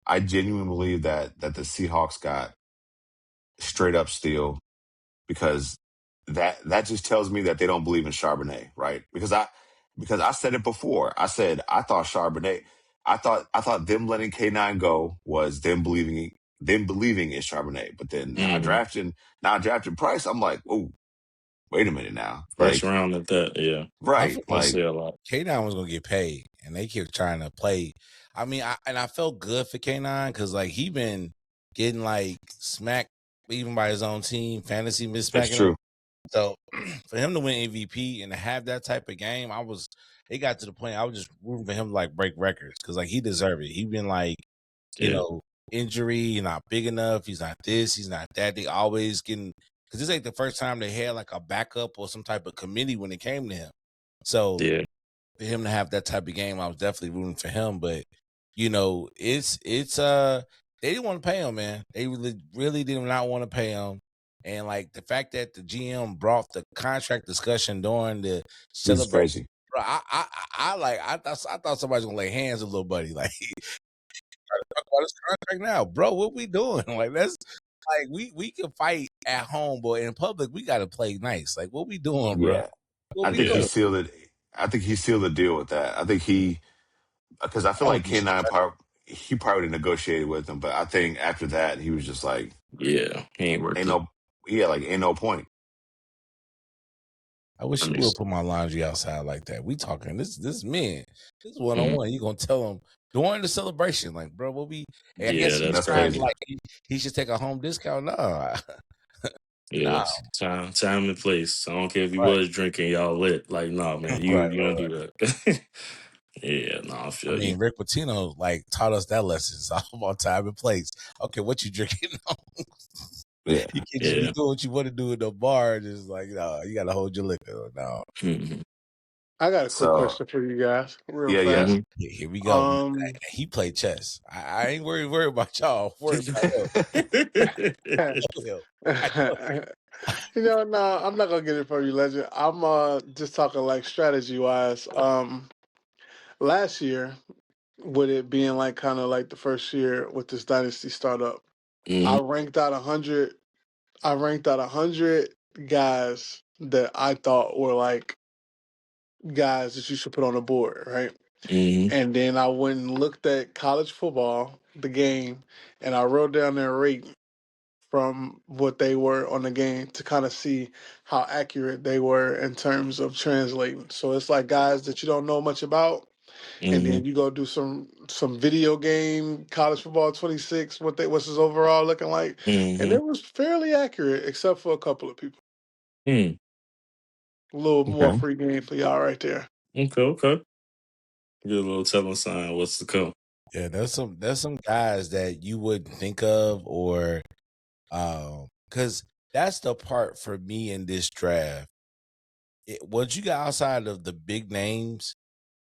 I genuinely believe that the Seahawks got straight up steal because that just tells me that they don't believe in Charbonnet, right? Because I said it before. I said I thought Charbonnet. I thought them letting K9 go was them believing in Charbonnet. But then Hmm. now drafting Price, I'm like, oh, wait a minute now, First like round at that, yeah. I right, feel I like say a lot. K9 was gonna get paid, and they kept trying to play. I mean, I felt good for K9 because like he been getting like smacked even by his own team, fantasy that's missmacking him. true. So for him to win MVP and to have that type of game, it got to the point I was just rooting for him to like break records because like he deserved it. He been like, you Yeah. know, injury. He's not big enough. He's not this. He's not that. They always getting because this ain't the first time they had like a backup or some type of committee when it came to him. So Yeah. for him to have that type of game, I was definitely rooting for him. But it's they didn't want to pay him, man. They really did not want to pay him. And like the fact that the GM brought the contract discussion during the This is celebration, crazy. bro, I thought somebody was gonna lay hands on little buddy. Like, talk about his contract now, bro. What we doing? Like, that's like we can fight at home, but in public we gotta play nice. Like, what we doing, bro? Yeah. What I we think Yeah. he doing? sealed it. I think he sealed the deal with that. I think because I feel Oh, like K9 he probably negotiated with him, but I think after that he was just like, Yeah. He ain't worth ain't it. no, yeah, like ain't no point. I wish I you mean, would put my laundry outside like that. We talking this men. This is one on mm, one. You gonna tell him during the celebration, like, bro, what we? And I guess yeah, he's that's That's trying to crazy. crazy. like he should take a home discount. No, Yeah, no, time and place. I don't care if he right, was drinking, y'all lit. Like, nah, man, right, you don't right. do that. Yeah, nah, I I feel you. mean, Rick Pitino like taught us that lesson. It's all about time and place. Okay, what you drinking? Yeah. You can't just be Yeah. doing what you want to do in the bar. Just like, no, you gotta hold your liquor. No. Mm-hmm. I got a quick So question for you guys, real yeah, yeah. fast. Mm-hmm. Here we go. Um, He played chess. I ain't worried about y'all. I'm worried about him. I know him. I know him. no, I'm not gonna get it from you, Legend. I'm just talking like strategy wise. Last year, with it being like kind of like the first year with this dynasty startup, Mm-hmm. I ranked out 100. I ranked out 100 guys that I thought were like guys that you should put on the board, right? Mm-hmm. And then I went and looked at college football, the game, and I wrote down their rate from what they were on the game to kind of see how accurate they were in terms of translating. So it's like guys that you don't know much about, and Mm-hmm. then you go do some video game college football 26, what's his overall looking like, and Mm-hmm. it was fairly accurate except for a couple of people. Mm. A little more Okay. free game for y'all right there. Okay, okay. Get a little telling sign what's to come. Yeah, there's some guys that you wouldn't think of or because that's the part for me in this draft. Once you got outside of the big names,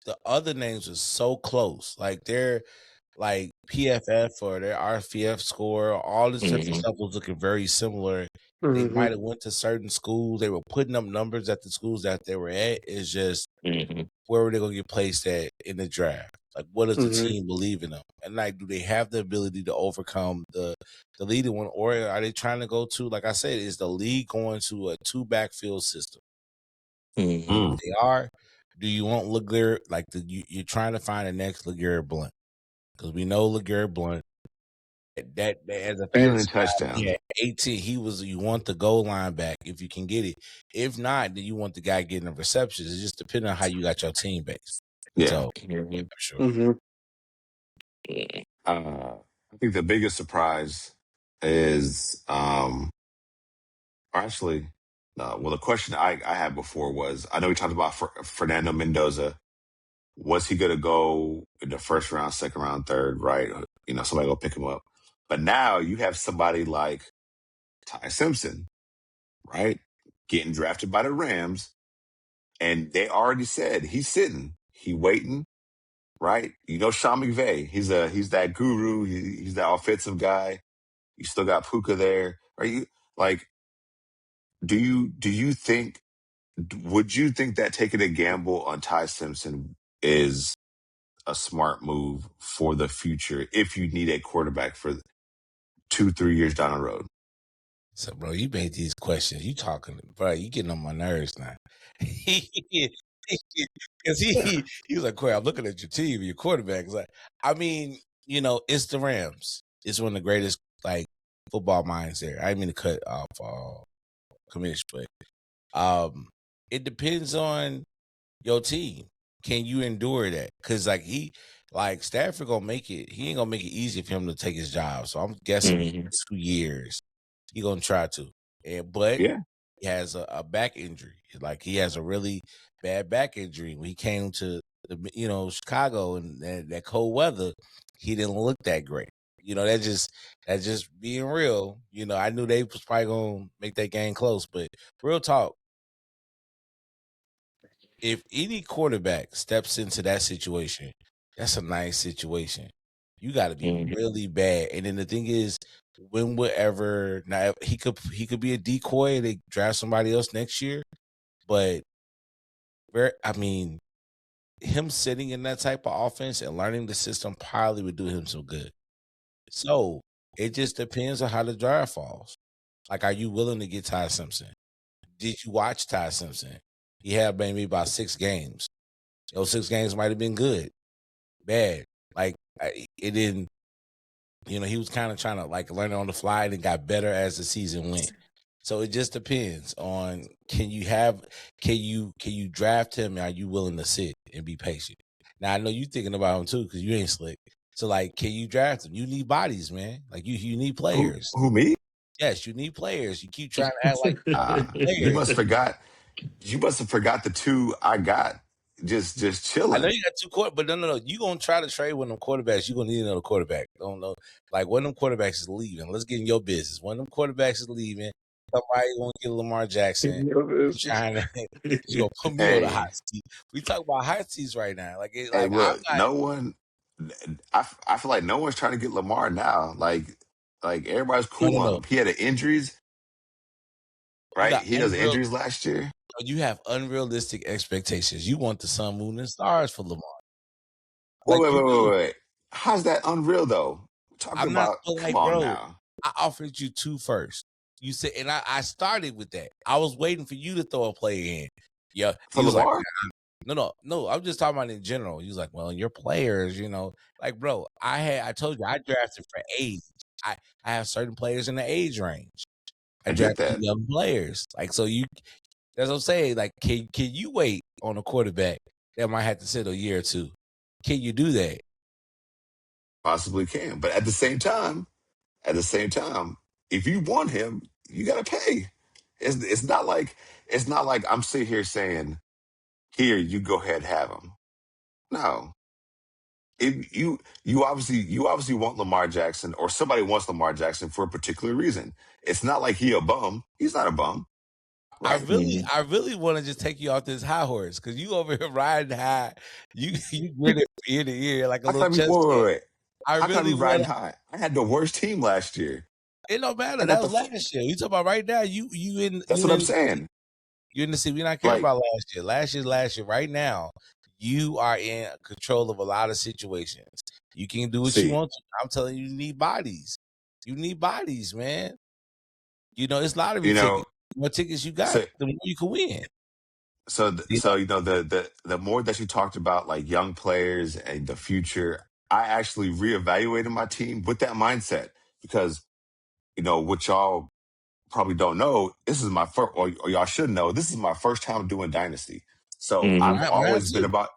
the other names are so close. Like they're like PFF or their RFPF score, all this type of Mm-hmm. stuff was looking very similar. They Mm-hmm. might have went to certain schools. They were putting up numbers at the schools that they were at. It's just Mm-hmm. where were they going to get placed at in the draft? Like, what does the Mm-hmm. team believe in them? And like, do they have the ability to overcome the leading one, or are they trying to go to? Like I said, is the league going to a 2 backfield system? Mm-hmm. If Mm. they are, do you want LeGarrette? Like you're trying to find the next LeGarrette Blunt because we know LeGarrette Blunt. That as a Stealing fantasy guy, touchdowns. yeah, 18. You want the goal line back if you can get it. If not, then you want the guy getting the receptions. It just depends on how you got your team based. Yeah. So Mm-hmm. for sure. Mm-hmm. I think the biggest surprise is, or actually, no. Well, the question I had before was, I know we talked about Fernando Mendoza. Was he going to go in the first round, second round, third, right? Somebody go pick him up. But now you have somebody like Ty Simpson, right? Getting drafted by the Rams. And they already said he's sitting, he waiting, right? Sean McVay, he's that guru. He's that offensive guy. You still got Puka there. Are you like, do you think, would you think that taking a gamble on Ty Simpson is a smart move for the future if you need a quarterback for 2-3 years down the road? So, bro, you made these questions. You talking, bro? You getting on my nerves now. Because he was like, "Quay, I'm looking at your team, your quarterback." It's like, I mean, it's the Rams. It's one of the greatest like football minds there. I didn't mean to cut off commission, but it depends on your team. Can you endure that? Because like Stafford gonna make it. He ain't gonna make it easy for him to take his job. So I'm guessing Mm-hmm. 2 years he gonna try to. But Yeah. he has a back injury. Like he has a really bad back injury. When he came to Chicago and that cold weather, he didn't look that great. You know, that's just being real. You know, I knew they was probably gonna make that game close, but real talk, if any quarterback steps into that situation, that's a nice situation. You got to be really bad. And then the thing is, when whatever now he could be a decoy and they draft somebody else next year, but I mean, him sitting in that type of offense and learning the system probably would do him some good. So it just depends on how the draft falls. Like, are you willing to get Ty Simpson? Did you watch Ty Simpson? He had maybe about 6 games. Those 6 games might have been good, bad. Like, it didn't, you know, he was kind of trying to like learn on the fly and got better as the season went. So it just depends on can you draft him and are you willing to sit and be patient? Now I know you thinking about him too because you ain't slick. So like, can you draft him? You need bodies, man. Like you need players. Who me? Yes, you need players. You keep trying to act like You players. must have forgot the 2 I got just I know chilling. you got 2 quarterbacks, but no. You gonna try to trade one of them quarterbacks. You gonna need another quarterback. Don't know. Like one of them quarterbacks is leaving. Let's get in your business. One of them quarterbacks is leaving. Somebody gonna get Lamar Jackson. You trying to you gonna put me on the hot Hey, seat. We talk about hot seats right now. Like I'm look, not. no one. I feel like no one's trying to get Lamar now. Like everybody's cool on No. him. He had injuries, You right? got He has injuries last year. You have unrealistic expectations. You want the sun, moon, and stars for Lamar. Wait, Like wait, you wait, do. wait, wait. How's that unreal though? We're talking I'm not about, come like, on bro. now. I offered you 2 first. You said, and I started with that. I was waiting for you to throw a play in. Yeah, For he was like, Lamar? no. I'm just talking about in general. He was like, well, your players, you know, like, bro. I told you I drafted for age. I have certain players in the age range. I I get drafted that. young players. Like, so that's what I'm saying. Like, can you wait on a quarterback that might have to sit a year or 2? Can you do that? Possibly can. But at the same time, if you want him, you gotta pay. It's not like I'm sitting here saying, here, you go ahead, have him. No. If you obviously want Lamar Jackson, or somebody wants Lamar Jackson for a particular reason. It's not like he a bum. He's not a bum, I right? really want to just take you off this high horse because you over here riding high. You get it ear to ear like a I little thought we chess wait, wait, game. wait. I I thought we really riding want. high. I had the worst team last year. It don't matter. I got That the. was last year. You talking about right now? You That's what I'm saying. you in the seat. We not care Like, about last year. Last year. Right now, you are in control of a lot of situations. You can do what you see, want to. I'm telling you, you need bodies. You need bodies, man. You know, it's lottery you know, tickets. The more tickets you got, so the more you can win. You so the more that you talked about like young players and the future, I actually reevaluated my team with that mindset because what y'all probably don't know, this is my first, or y'all should know, this is my first time doing Dynasty. So mine too. I've always been about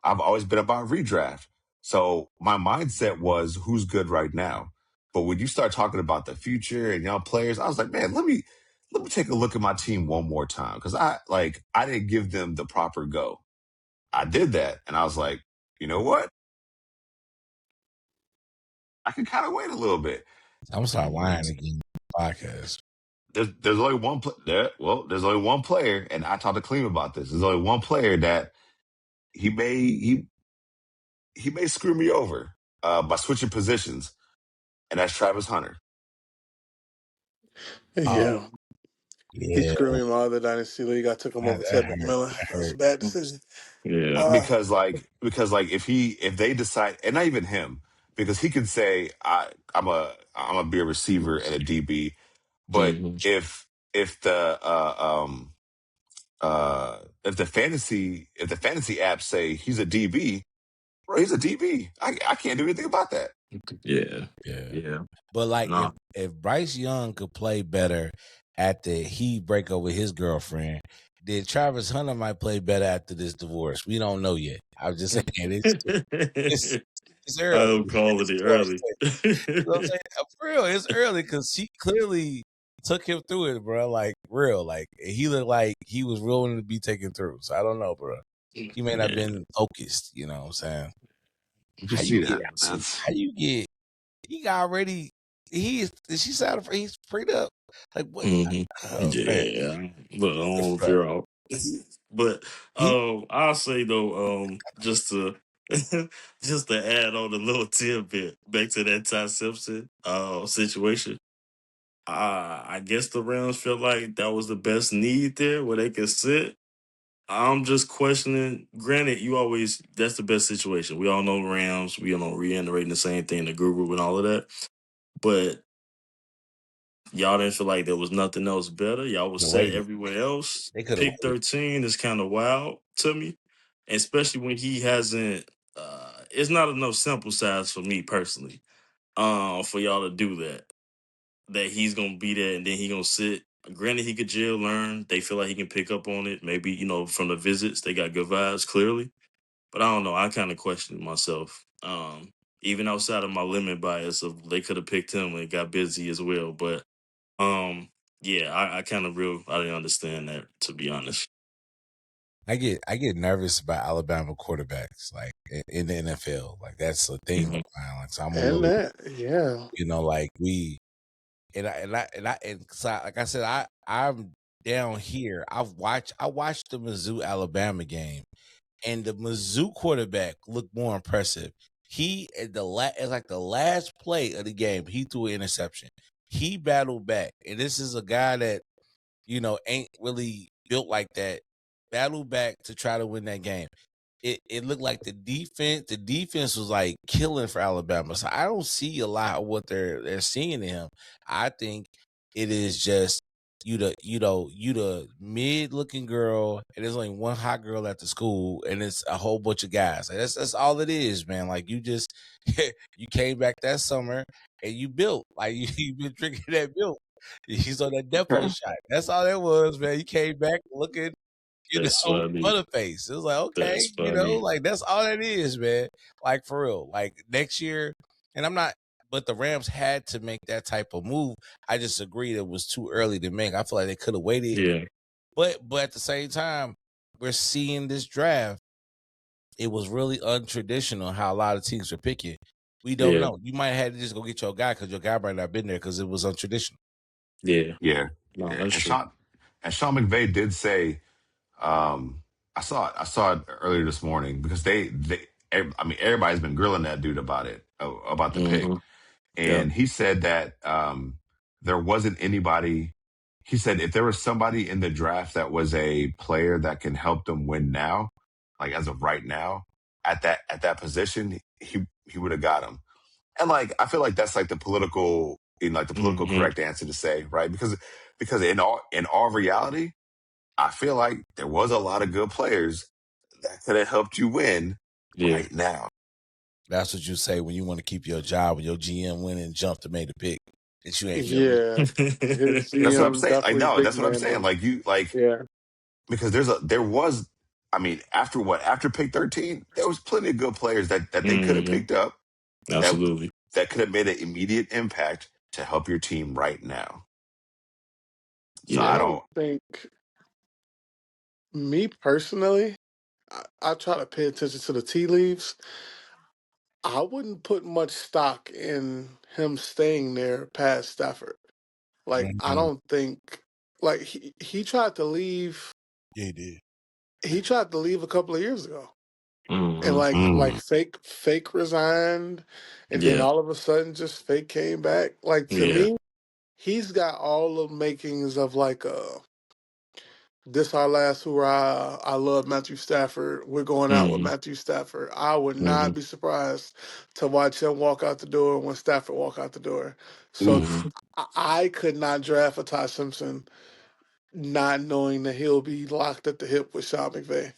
redraft. So my mindset was who's good right now. But when you start talking about the future and young players, I was like, man, let me take a look at my team one more time. Because I didn't give them the proper go. I did that. And I was like, you know what? I can kind of wait a little bit. I'm gonna start whining again. Podcast. There's only one there's only one player, and I talked to Clem about this. There's only one player that he may he may screw me over by switching positions, and that's Travis Hunter. Yeah. He Yeah, screwed me in my other dynasty league. I took him over that Ted hurt. McMillan. That That's a hurt. bad decision. Yeah. Because if they decide, and not even him, because he could say I'm gonna be a receiver and a DB, but if the if the fantasy apps say he's a DB, bro, he's a DB. I can't do anything about that. Yeah. But like, if Bryce Young could play better after he break up with his girlfriend, then Travis Hunter might play better after this divorce. We don't know yet. I was just saying it's early. I'm calling it early. You know what I'm saying? For real, it's early because she clearly took him through it, bro. Like real, like he looked like he was willing to be taken through. So I don't know, bro. He may not have been focused. You know what I'm saying? You see that? How you get he already he's freed up. Like what? Oh man, Yeah, but I don't know if bro. you're out. But He I'll say though, just to just to add on a little tidbit back to that Ty Simpson situation. I guess the Rams felt like that was the best need there where they could sit. I'm just questioning. Granted, that's the best situation. We all know Rams. We all know reiterating the same thing, the guru and all of that. But y'all didn't feel like there was nothing else better. Y'all was set waited. everywhere else. They could have Pick waited. 13 is kind of wild to me, especially when he hasn't. It's not enough sample size for me personally. For y'all to do that. That he's gonna be there and then he gonna sit. Granted, he could jail learn. They feel like he can pick up on it. Maybe from the visits, they got good vibes clearly. But I don't know. I kind of question myself. Even outside of my limit bias of they could have picked him and got busy as well. But yeah, I kind of I didn't understand that, to be honest. I get nervous about Alabama quarterbacks, like in the NFL. Like that's a thing of mine. Like so I'm a And little, that, yeah. like we so like I said, I'm down here. I watched the Mizzou Alabama game, and the Mizzou quarterback looked more impressive. He at it's like the last play of the game, he threw an interception. He battled back, and this is a guy that ain't really built like that. Battled back to try to win that game. It looked like the defense was like killing for Alabama. So I don't see a lot of what they're seeing in him. I think it is just you the mid looking girl, and there's only one hot girl at the school, and it's a whole bunch of guys. Like, that's all it is, man. Like you just you came back that summer and you built like you've been drinking that milk. He's on that depot shot. That's all that was, man. You came back looking That's funny. Butterface. It was like, okay, That's funny. like that's all that is, man. Like for real. Like next year, and I'm not but the Rams had to make that type of move. I just agree it was too early to make. I feel like they could have waited. Yeah. But at the same time, we're seeing this draft. It was really untraditional how a lot of teams were picking. We don't know. You might have had to just go get your guy because your guy might not have been there because it was untraditional. Yeah. Yeah. No, And that's true. Sean McVay did say, I saw it earlier this morning because I mean, everybody's been grilling that dude about it, about the pick. Yeah. And he said that there wasn't anybody. He said if there was somebody in the draft that was a player that can help them win now, like as of right now, at that position, he would have got him. And like I feel like that's like the political correct answer to say, right? Because in all reality, I feel like there was a lot of good players that could have helped you win right now. That's what you say when you want to keep your job when your GM went and jumped and made a pick that you ain't feel. Yeah. His That's what I'm GM saying. I definitely know. big That's what I'm man saying. him. Like Yeah. because there was, I mean, after pick 13, there was plenty of good players that they could have picked up Absolutely. that could have made an immediate impact to help your team right now. So Yeah. I I don't don't. think, me personally, I try to pay attention to the tea leaves. I wouldn't put much stock in him staying there past Stafford. Like, I don't think, like, he tried to leave. Yeah, he did. He tried to leave a couple of years ago. And fake resigned, and then Yeah. all of a sudden just fake came back. Like to Yeah. me, he's got all the makings of like this our last hurrah. I love Matthew Stafford. We're going out with Matthew Stafford. I would not be surprised to watch him walk out the door when Stafford walk out the door. So I could not draft a Ty Simpson not knowing that he'll be locked at the hip with Sean McVay.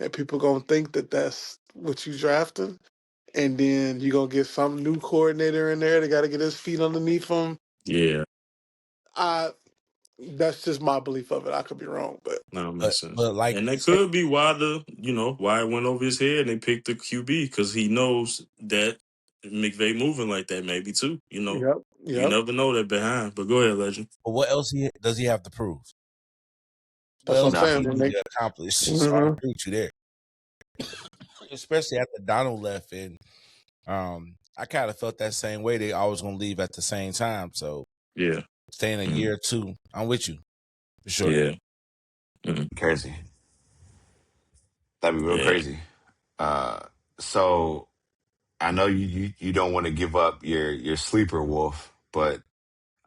And people gonna think that that's what you drafting. And then you're going to get some new coordinator in there. They got to get his feet underneath him. Yeah. That's just my belief of it. I could be wrong, but No, it makes sense. But like And you that said, could be why why it went over his head and they picked the QB because he knows that McVay moving like that maybe too. You yep. never know that behind. But go ahead, Legend. but what else does he have to prove? What That's what I'm else does saying. he Nothing. When need they, to accomplish? So I agree with you there. Especially after Donald left and I kind of felt that same way. They always gonna leave at the same time. So Yeah. staying a year or two, I'm with you for sure. Yeah. Crazy. That'd be real crazy. So I know you don't want to give up your sleeper wolf, but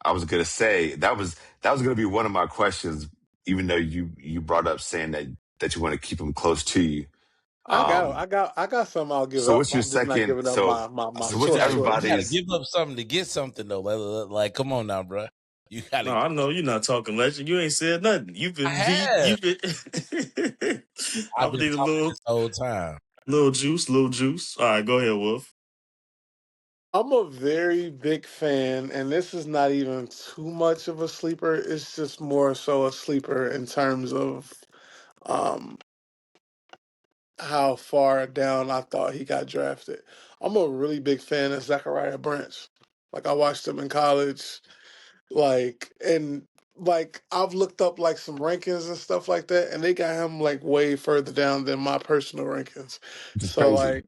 I was gonna say that was gonna be one of my questions, even though you brought up saying that you want to keep him close to you. Um, I got something I'll give so up. what's your I'm just not second? giving up So my so You what's short gotta choice. everybody's? give up something to get something though. Like come on now, bro. You gotta. No, I know you're not talking legend. You ain't said nothing. You've I been have. you've been I've I been need a talking this whole time. little juice, little juice. All right, go ahead, Wolf. I'm a very big fan, and this is not even too much of a sleeper. It's just more so a sleeper in terms of um, how far down I thought he got drafted. I'm a really big fan of Zachariah Branch. Like I watched him in college, and I've looked up like some rankings and stuff like that, and they got him like way further down than my personal rankings. Which is So crazy. like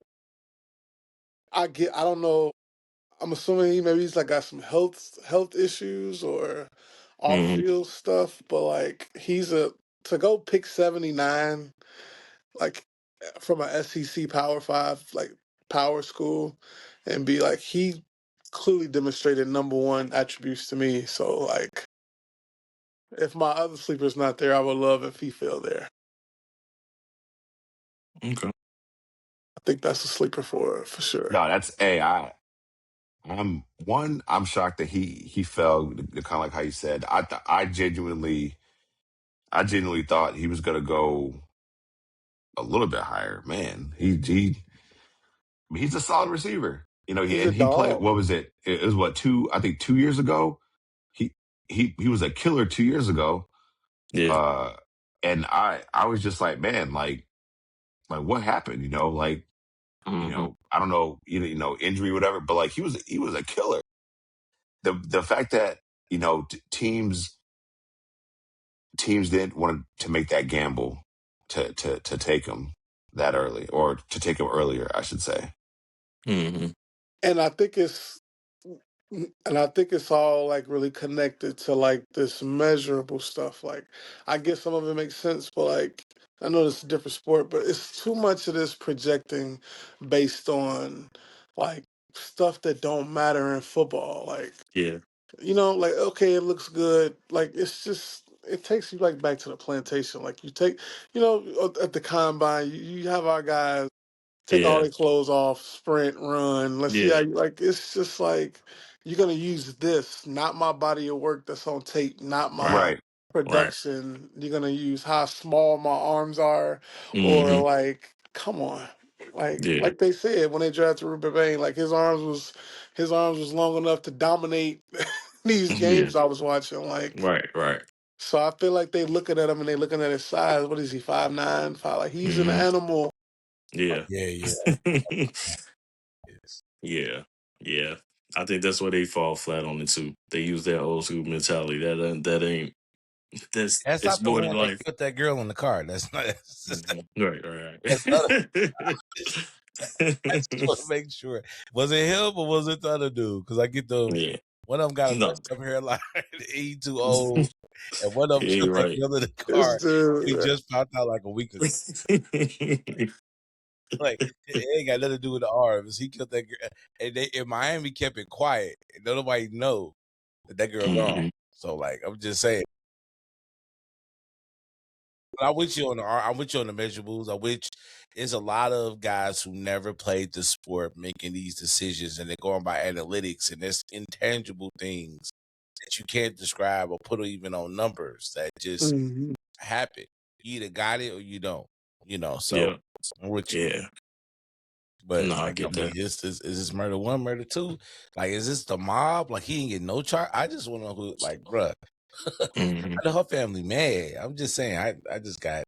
I don't know. I'm assuming he's like got some health issues or off Mm-hmm. field stuff, but like he's a to go pick 79 like from a SEC Power Five like power school and be like he clearly demonstrated number one attributes to me. So like if my other sleeper's not there, I would love if he fell there. Okay. I think that's a sleeper for sure. No, that's AI. I'm shocked that he fell kind of like how you said. I genuinely thought he was gonna go a little bit higher. Man, he's a solid receiver. He's a And he played. dog. What was it? It was what two? I think 2 years ago. He he was a killer 2 years ago. Yeah. Uh, and I was just like, man, like what happened? Mm-hmm. I don't know, injury, whatever. But like he was a killer. The fact that teams didn't want to make that gamble to take him that early, or to take him earlier, I should say. Mm-hmm. And I think it's all like really connected to like this measurable stuff. Like I guess some of it makes sense, but like I know it's a different sport, but it's too much of this projecting based on like stuff that don't matter in football. Like Yeah. like okay, it looks good. Like it's just it takes you like back to the plantation. Like you take at the combine, you have our guys take all Yeah. their clothes off, sprint, run. Let's see how Yeah. you like. It's just like you're gonna use this, not my body of work that's on tape, not Right. my Right. Right. production. You're gonna use how small my arms are, or Mm-hmm. like, come on, like Yeah. like they said when they drafted Ruben Bain, like his arms was long enough to dominate these Yeah. games I was watching. Like, Right. Right. so I feel like they looking at him and they looking at his size. What is he, 5'9", 5? Like he's an Mm-hmm. animal. Yeah. Yeah. Yeah. Yeah. I think that's where they fall flat on it too. They use that old school mentality. That ain't that's That's it's not the more than one that life. killed that girl in the car. That's not. Right, right, That's the other. I just want to right. make sure. Was it him or was it the other dude? Because I get the Yeah. one of them got a No. messed up hairline. He too old, and one of them Yeah, killed that right. girl in the This car. We dude. just found out like a week ago. Like it ain't got nothing to do with the arms. He killed that girl, and they in Miami kept it quiet, and nobody know that girl gone. Mhm. So like I'm just saying. I'm with you on the measurables. I which is a lot of guys who never played the sport making these decisions, and they're going by analytics, and there's intangible things that you can't describe or put even on numbers that just Mhm. happen. You either got it or you don't. So Yeah. I'm with you. Yeah. But No, I like, I get mean, that. is this murder one, murder two? Like, is this the mob? Like, he ain't getting no charge. I just want to know who. Like, bruh, Mhm. I know her family mad. I'm just saying. I just got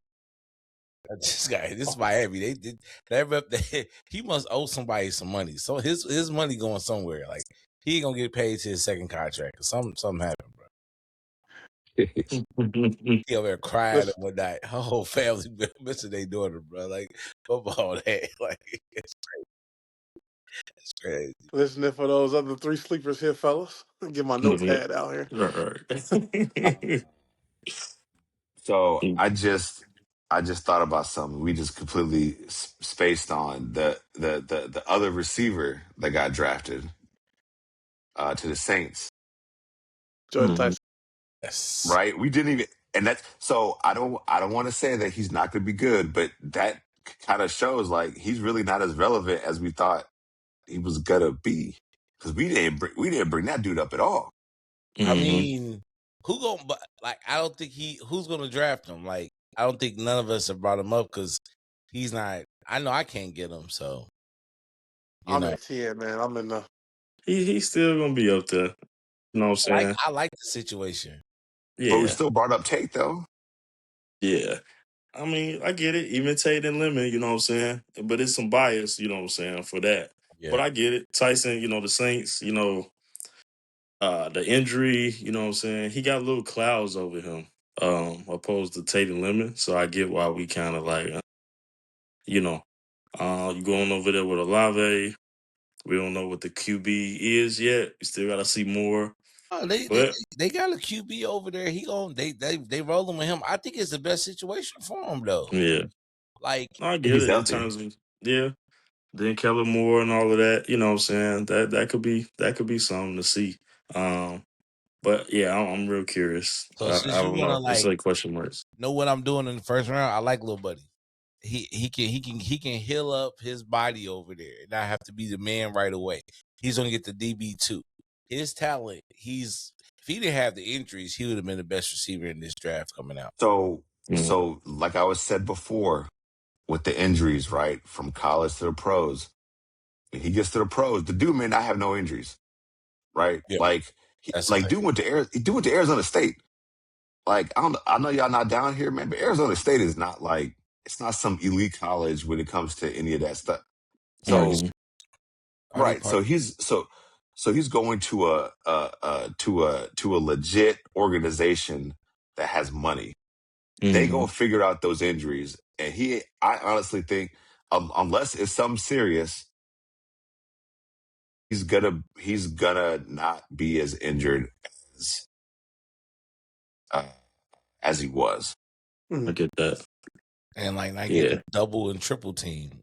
this is Miami. They did he must owe somebody some money. So his money going somewhere. Like he ain't gonna get paid to his second contract. Something happened, bro. He over there crying and whatnot. Her whole family missing their daughter, bro. Like football that. Like it's crazy. Listening for those other three sleepers here, fellas. Get my notepad out here. Right. So I just thought about something. We just completely spaced on the other receiver that got drafted to the Saints, Jordan Mhm. Tyson. Yes. right? We didn't even, and that's so I don't want to say that he's not going to be good, but that kind of shows like he's really not as relevant as we thought he was gonna be because we didn't bring that dude up at all. I Mhm. mean, who gonna? But like, I don't think who's gonna draft him. Like, I don't think none of us have brought him up because he's not. I know I can't get him. So you I'm know, at 10, man. I'm in the. He's still gonna be up there. You know what I'm saying? I like the situation. But we Yeah. still brought up Tate though. Yeah. I mean, I get it. Even Tate and Lemon, you know what I'm saying? But it's some bias, you know what I'm saying, for that. Yeah. But I get it. Tyson, the Saints, the injury, you know what I'm saying? He got little clouds over him, opposed to Tate and Lemon. So I get why we kind of like, you know, you going over there with Olave. We don't know what the QB is yet. We still gotta see more. Oh, But they got a QB over there. He going they rolling with him. I think it's the best situation for him though. yeah, Like, I If get he's it in healthy. terms of yeah. Then Kellen Moore and all of that, you know what I'm saying? That could be something to see. Um, but yeah, I'm real curious. so I since you don't wanna know. It's like like question marks. know what I'm doing in the first round, I like little buddy. He can heal up his body over there and not have to be the man right away. He's gonna get the DB2. His talent, if he didn't have the injuries, he would have been the best receiver in this draft coming out. So Mm, so like I was said before with the injuries, right, from college to the pros. When he gets to the pros, the dude may not have no injuries, right? Yeah, Like that's a like fact. dude went to Arizona State. Like I know y'all not down here, man, but Arizona State is not like it's not some elite college when it comes to any of that stuff. Party, So mhm, party, right, party. so he's going to a legit organization that has money. They gonna mhm. figure out those injuries, and I honestly think unless it's something serious, he's gonna not be as injured as uh, as he was. I Mhm. get that. And like not getting Yeah, double and triple team.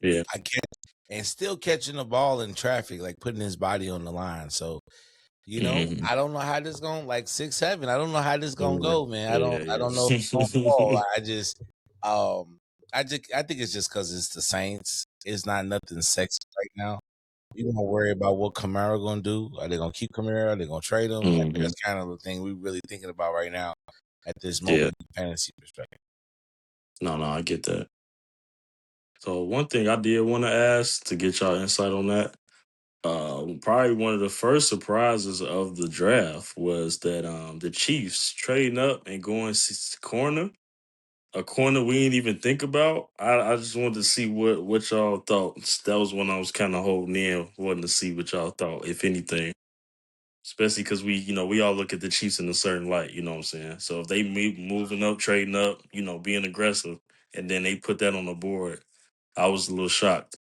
yeah. I can't and still catching the ball in traffic, like putting his body on the line. So, Mhm, I don't know how this going like 6'7". I don't know how this gonna mhm. go, man. Yeah, I don't know if it's gonna fall. yeah. I think it's just because it's the Saints. It's not nothing sexy right now. You don't worry about what Kamara gonna do. Are they gonna keep Kamara? Are they gonna trade him? Like Mhm. that's kind of the thing we really thinking about right now at this Yeah. moment in fantasy perspective. No, I get that. So one thing I did want to ask to get y'all insight on that. Probably one of the first surprises of the draft was that the Chiefs trading up and going corner, a corner we didn't even think about. I just wanted to see what y'all thought. That was when I was kind of holding in, wanting to see what y'all thought, if anything. Especially because we all look at the Chiefs in a certain light, you know what I'm saying? So if they moving up, trading up, being aggressive, and then they put that on the board, I was a little shocked.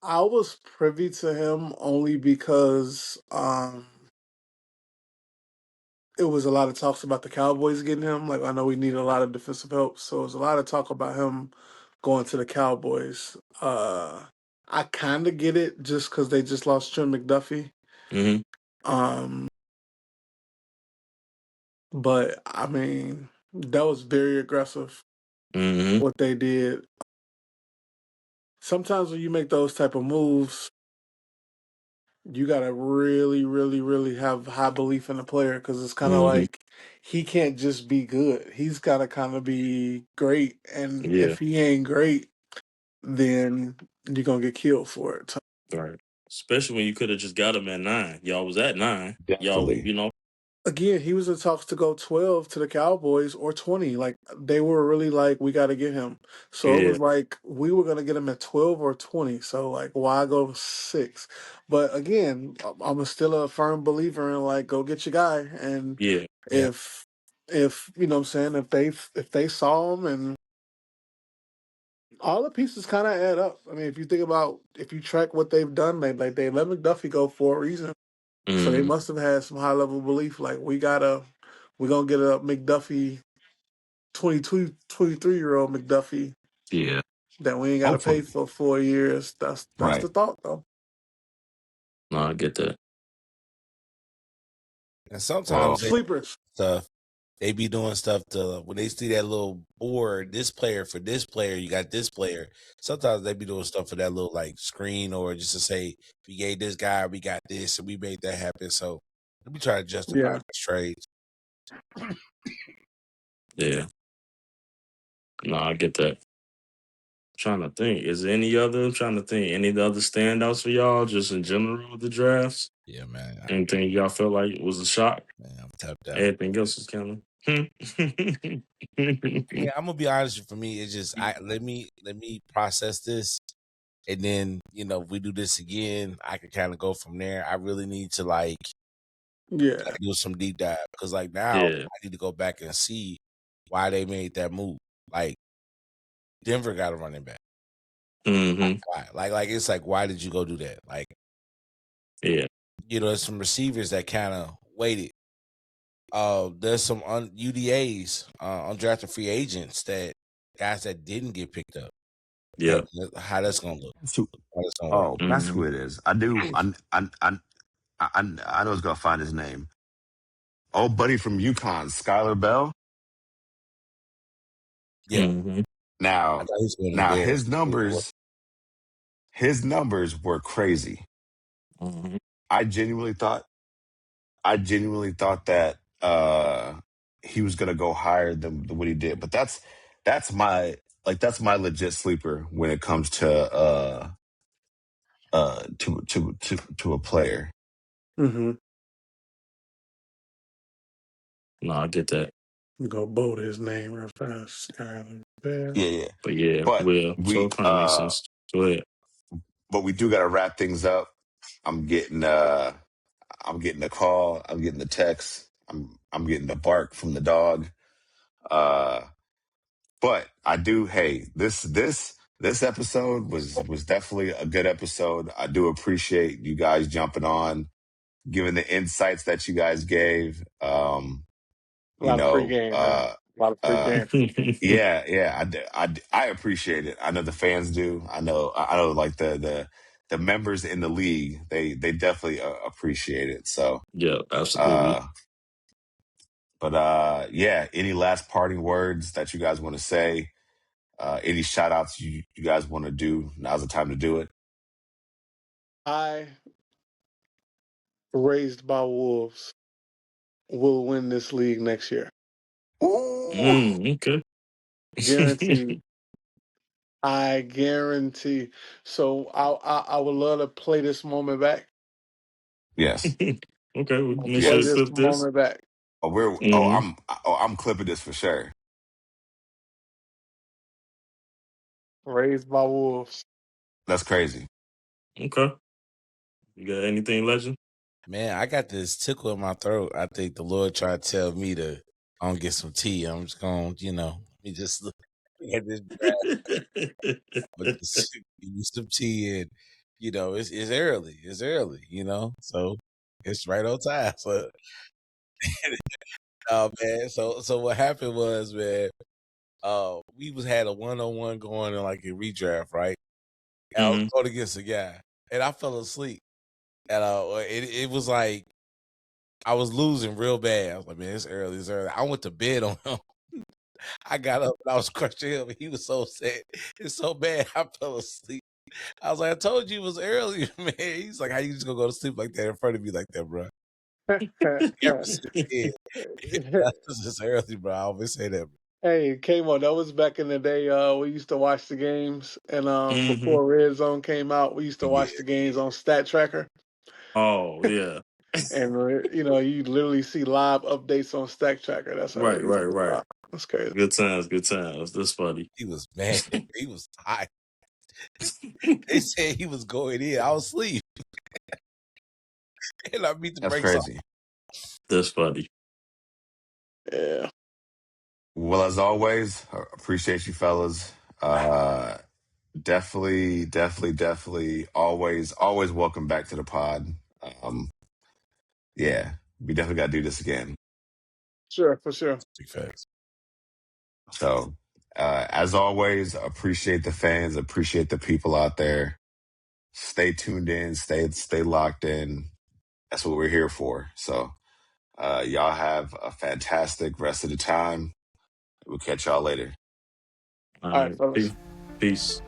I was privy to him only because it was a lot of talks about the Cowboys getting him. Like I know we need a lot of defensive help, so it was a lot of talk about him going to the Cowboys. I kind of get it just because they just lost Trent McDuffie. Mm-hmm. Um, but I mean that was very aggressive Mm-hmm. what they did. Sometimes when you make those type of moves, you gotta really, really, really have high belief in the player because it's kind of Mm-hmm. like he can't just be good. He's got to kind of be great, and Yeah. if he ain't great, then you're gonna get killed for it. So, Right. Especially when you could have just got him at 9. Y'all was at 9. Y'all, Definitely. again, he was in talks to go 12 to the Cowboys or 20. Like they were really like, we got to get him. So it yeah, was like we were gonna get him at 12 or 20. So like, why go 6? But again, I'm still a firm believer in like, go get your guy. And yeah, Yeah. if you know what I'm saying, if they saw him and All the pieces kind of add up. I mean, if you think about, if you track what they've done, they let McDuffie go for a reason. So they must have had some high level belief. Like we're gonna get a McDuffie, 22, 23-year-old McDuffie. Yeah. That we ain't got to pay Hopefully. for 4 years. That's Right. the thought, though. No, I get that. And sometimes Sleepers. they be doing stuff to when they see that little board, this player for this player, you got this player. Sometimes they be doing stuff for that little like screen or just to say, we gave this guy, we got this, and we made that happen. So let me try to justify these trades. Yeah. No, I get that. Trying to think. Is there any other? I'm trying to think. Any other standouts for y'all, just in general with the drafts? Yeah, man. Anything y'all felt like was a shock? Man, I'm tapped out. Everything else is kind of. Yeah, I'm gonna be honest. For me, it's just let me process this, and then if we do this again, I can kind of go from there. I really need to do some deep dive because now I need to go back and see why they made that move. Like Denver got a running back. Mm-hmm. Why? Like it's like, why did you go do that? Like, yeah, there's some receivers that kind of waited. There's some UDAs, undrafted free agents that guys that didn't get picked up. Yeah. How that's gonna look? That's who it is. I do. I know it's gonna find his name. Old buddy from UConn, Skylar Bell. Yeah. Mm-hmm. Now his numbers were crazy. Mm-hmm. I genuinely thought that he was gonna go higher than what he did. But that's my legit sleeper when it comes to to a player. Mm-hmm. No, I get that. Go bold his name real fast. Yeah. But yeah, But so it kind of makes sense. Go ahead. But we do got to wrap things up. I'm getting a call. I'm getting the text. I'm getting the bark from the dog. But I do. Hey, this episode was definitely a good episode. I do appreciate you guys jumping on, giving the insights that you guys gave. A lot of free game, man. A lot of free game. Yeah. I appreciate it. I know the fans do. I know like the members in the league, they definitely appreciate it. So yeah, absolutely. But yeah, any last parting words that you guys want to say? Any shout outs you guys want to do? Now's the time to do it. I, raised by wolves, will win this league next year. Ooh. Okay. Guaranteed. I guarantee. So I would love to play this moment back. Yes. Okay, we make Play sure to this clip this. moment back. I'm clipping this for sure. Raised by wolves. That's crazy. Okay. You got anything, Legend? Man, I got this tickle in my throat. I think the Lord tried to tell me to get some tea. I'm just going, me just look at this draft, but just give me some tea, and it's early. It's early, so it's right on time. So, man. So what happened was, man, we had a 1-on-1 going in like a redraft, right? And I was going against a guy, and I fell asleep. And it was like I was losing real bad. I was like, man, it's early. I went to bed on him. I got up and I was crushing him. He was so sad. It's so bad. I fell asleep. I was like, I told you it was early, man. He's like, how you just gonna go to sleep like that in front of me like that, bro? Ever since then, it's early, bro. I always say that, bro. Hey, Kamo, that was back in the day. We used to watch the games, and before Red Zone came out, we used to watch the games on Stat Tracker. Oh yeah. And you literally see live updates on Stat Tracker. That's how right. That's crazy. Good times. That's funny. He was mad. He was tired. They said he was going in. I was asleep. And I beat the brakes crazy. off. That's funny. Yeah. Well, as always, appreciate you fellas. definitely always welcome back to the pod. Yeah, we definitely got to do this again. Sure, for sure. Big facts. So, as always, appreciate the fans, appreciate the people out there. Stay tuned in, stay locked in. That's what we're here for. So, y'all have a fantastic rest of the time. We'll catch y'all later. All All right, right. fellas. Peace.